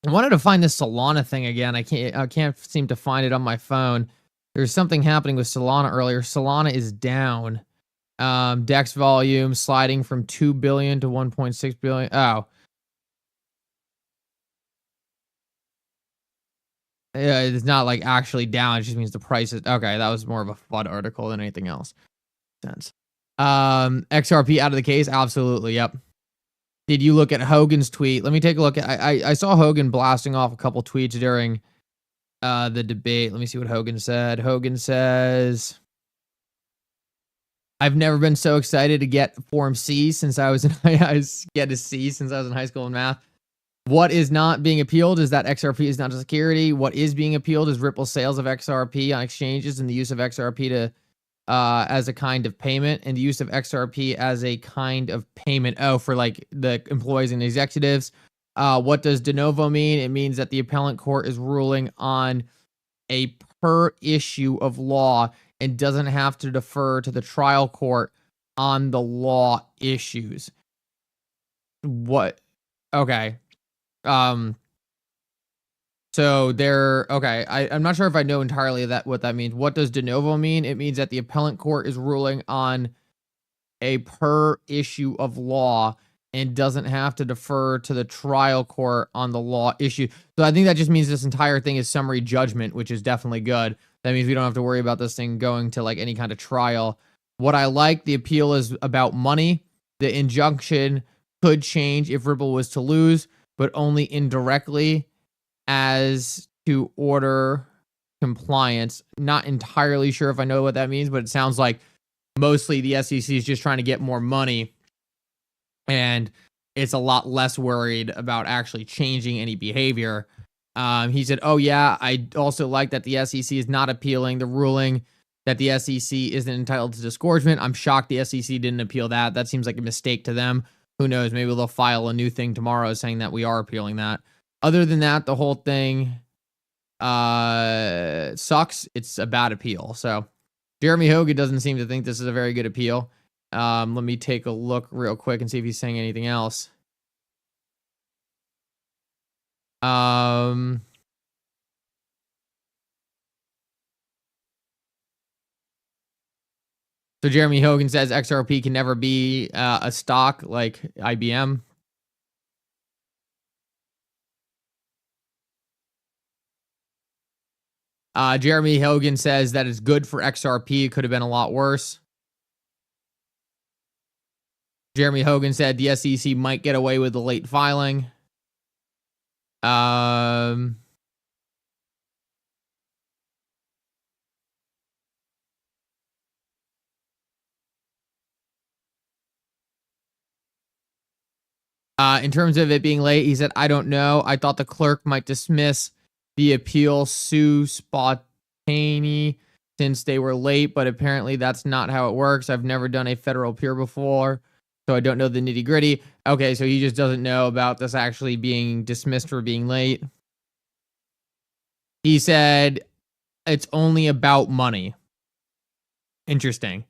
I wanted to find this Solana thing again. I can't seem to find it on my phone. There's something happening with Solana earlier. Solana is down. DEX volume sliding from 2 billion to 1.6 billion. Oh. Yeah, it's not like actually down. It just means the price is okay. That was more of a FUD article than anything else. Sense. XRP out of the case? Absolutely. Yep. Did you look at Hogan's tweet? Let me take a look. I saw Hogan blasting off a couple tweets during the debate. Let me see what Hogan said. Hogan says, I've never been so excited to get Form C since I was in high school in math. What is not being appealed is that XRP is not a security. What is being appealed is Ripple's sales of XRP on exchanges and the use of XRP to as a kind of payment, and the use of XRP as a kind of payment. Oh, for like the employees and executives. What does de novo mean? It means that the appellant court is ruling on a per issue of law and doesn't have to defer to the trial court on the law issues. What? Okay. So they're okay. I'm not sure if I know entirely what that means. What does de novo mean? It means that the appellant court is ruling on a per issue of law and doesn't have to defer to the trial court on the law issue. So I think that just means this entire thing is summary judgment, which is definitely good. That means we don't have to worry about this thing going to like any kind of trial. What I like, the appeal is about money. The injunction could change if Ripple was to lose, but only indirectly, as to order compliance. Not entirely sure if I know what that means, but it sounds like mostly the SEC is just trying to get more money, and it's a lot less worried about actually changing any behavior. He said, oh yeah, I also like that the SEC is not appealing the ruling that the SEC isn't entitled to disgorgement. I'm shocked the SEC didn't appeal that. That seems like a mistake to them. Who knows? Maybe they'll file a new thing tomorrow saying that we are appealing that. Other than that, the whole thing sucks. It's a bad appeal. So Jeremy Hogan doesn't seem to think this is a very good appeal. Let me take a look real quick and see if he's saying anything else. So Jeremy Hogan says XRP can never be a stock like IBM. Jeremy Hogan says that it's good for XRP. It could have been a lot worse. Jeremy Hogan said the SEC might get away with the late filing. In terms of it being late, he said, I don't know. I thought the clerk might dismiss the appeal sui spontaneous since they were late, but apparently that's not how it works. I've never done a federal appeal before, so I don't know the nitty gritty. Okay, so he just doesn't know about this actually being dismissed for being late. He said it's only about money. Interesting.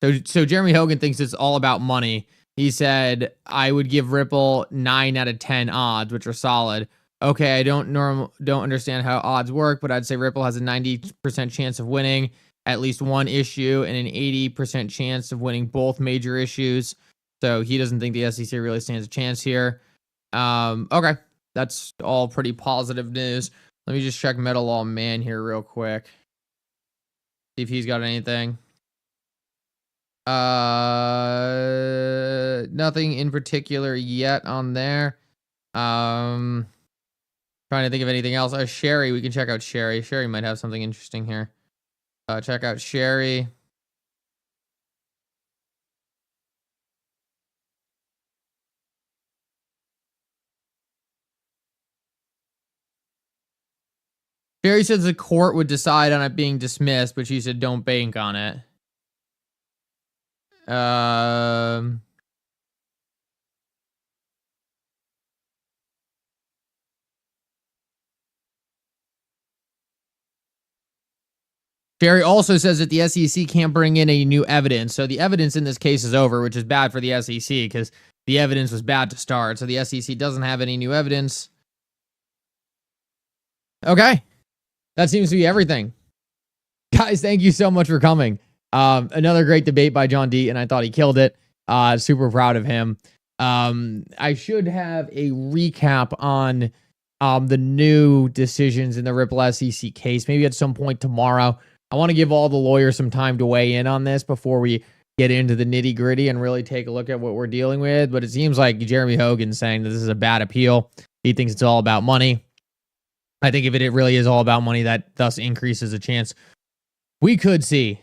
So Jeremy Hogan thinks it's all about money. He said, I would give Ripple 9 out of 10 odds, which are solid. Okay, I don't understand how odds work, but I'd say Ripple has a 90% chance of winning at least one issue and an 80% chance of winning both major issues. So he doesn't think the SEC really stands a chance here. Okay, that's all pretty positive news. Let me just check Metal Law Man here real quick. See if he's got anything. Nothing in particular yet on there. Trying to think of anything else. Sherry, we can check out Sherry. Sherry might have something interesting here. Check out Sherry. Sherry says the court would decide on it being dismissed, but she said don't bank on it. Sherry also says that the SEC can't bring in any new evidence. So the evidence in this case is over, which is bad for the SEC because the evidence was bad to start. So the SEC doesn't have any new evidence. Okay. That seems to be everything. Guys, thank you so much for coming. Another great debate by John Deaton. I thought he killed it. Super proud of him. I should have a recap on the new decisions in the Ripple SEC case, maybe at some point tomorrow. I want to give all the lawyers some time to weigh in on this before we get into the nitty gritty and really take a look at what we're dealing with. But it seems like Jeremy Hogan's saying that this is a bad appeal. He thinks it's all about money. I think if it really is all about money, that thus increases the chance we could see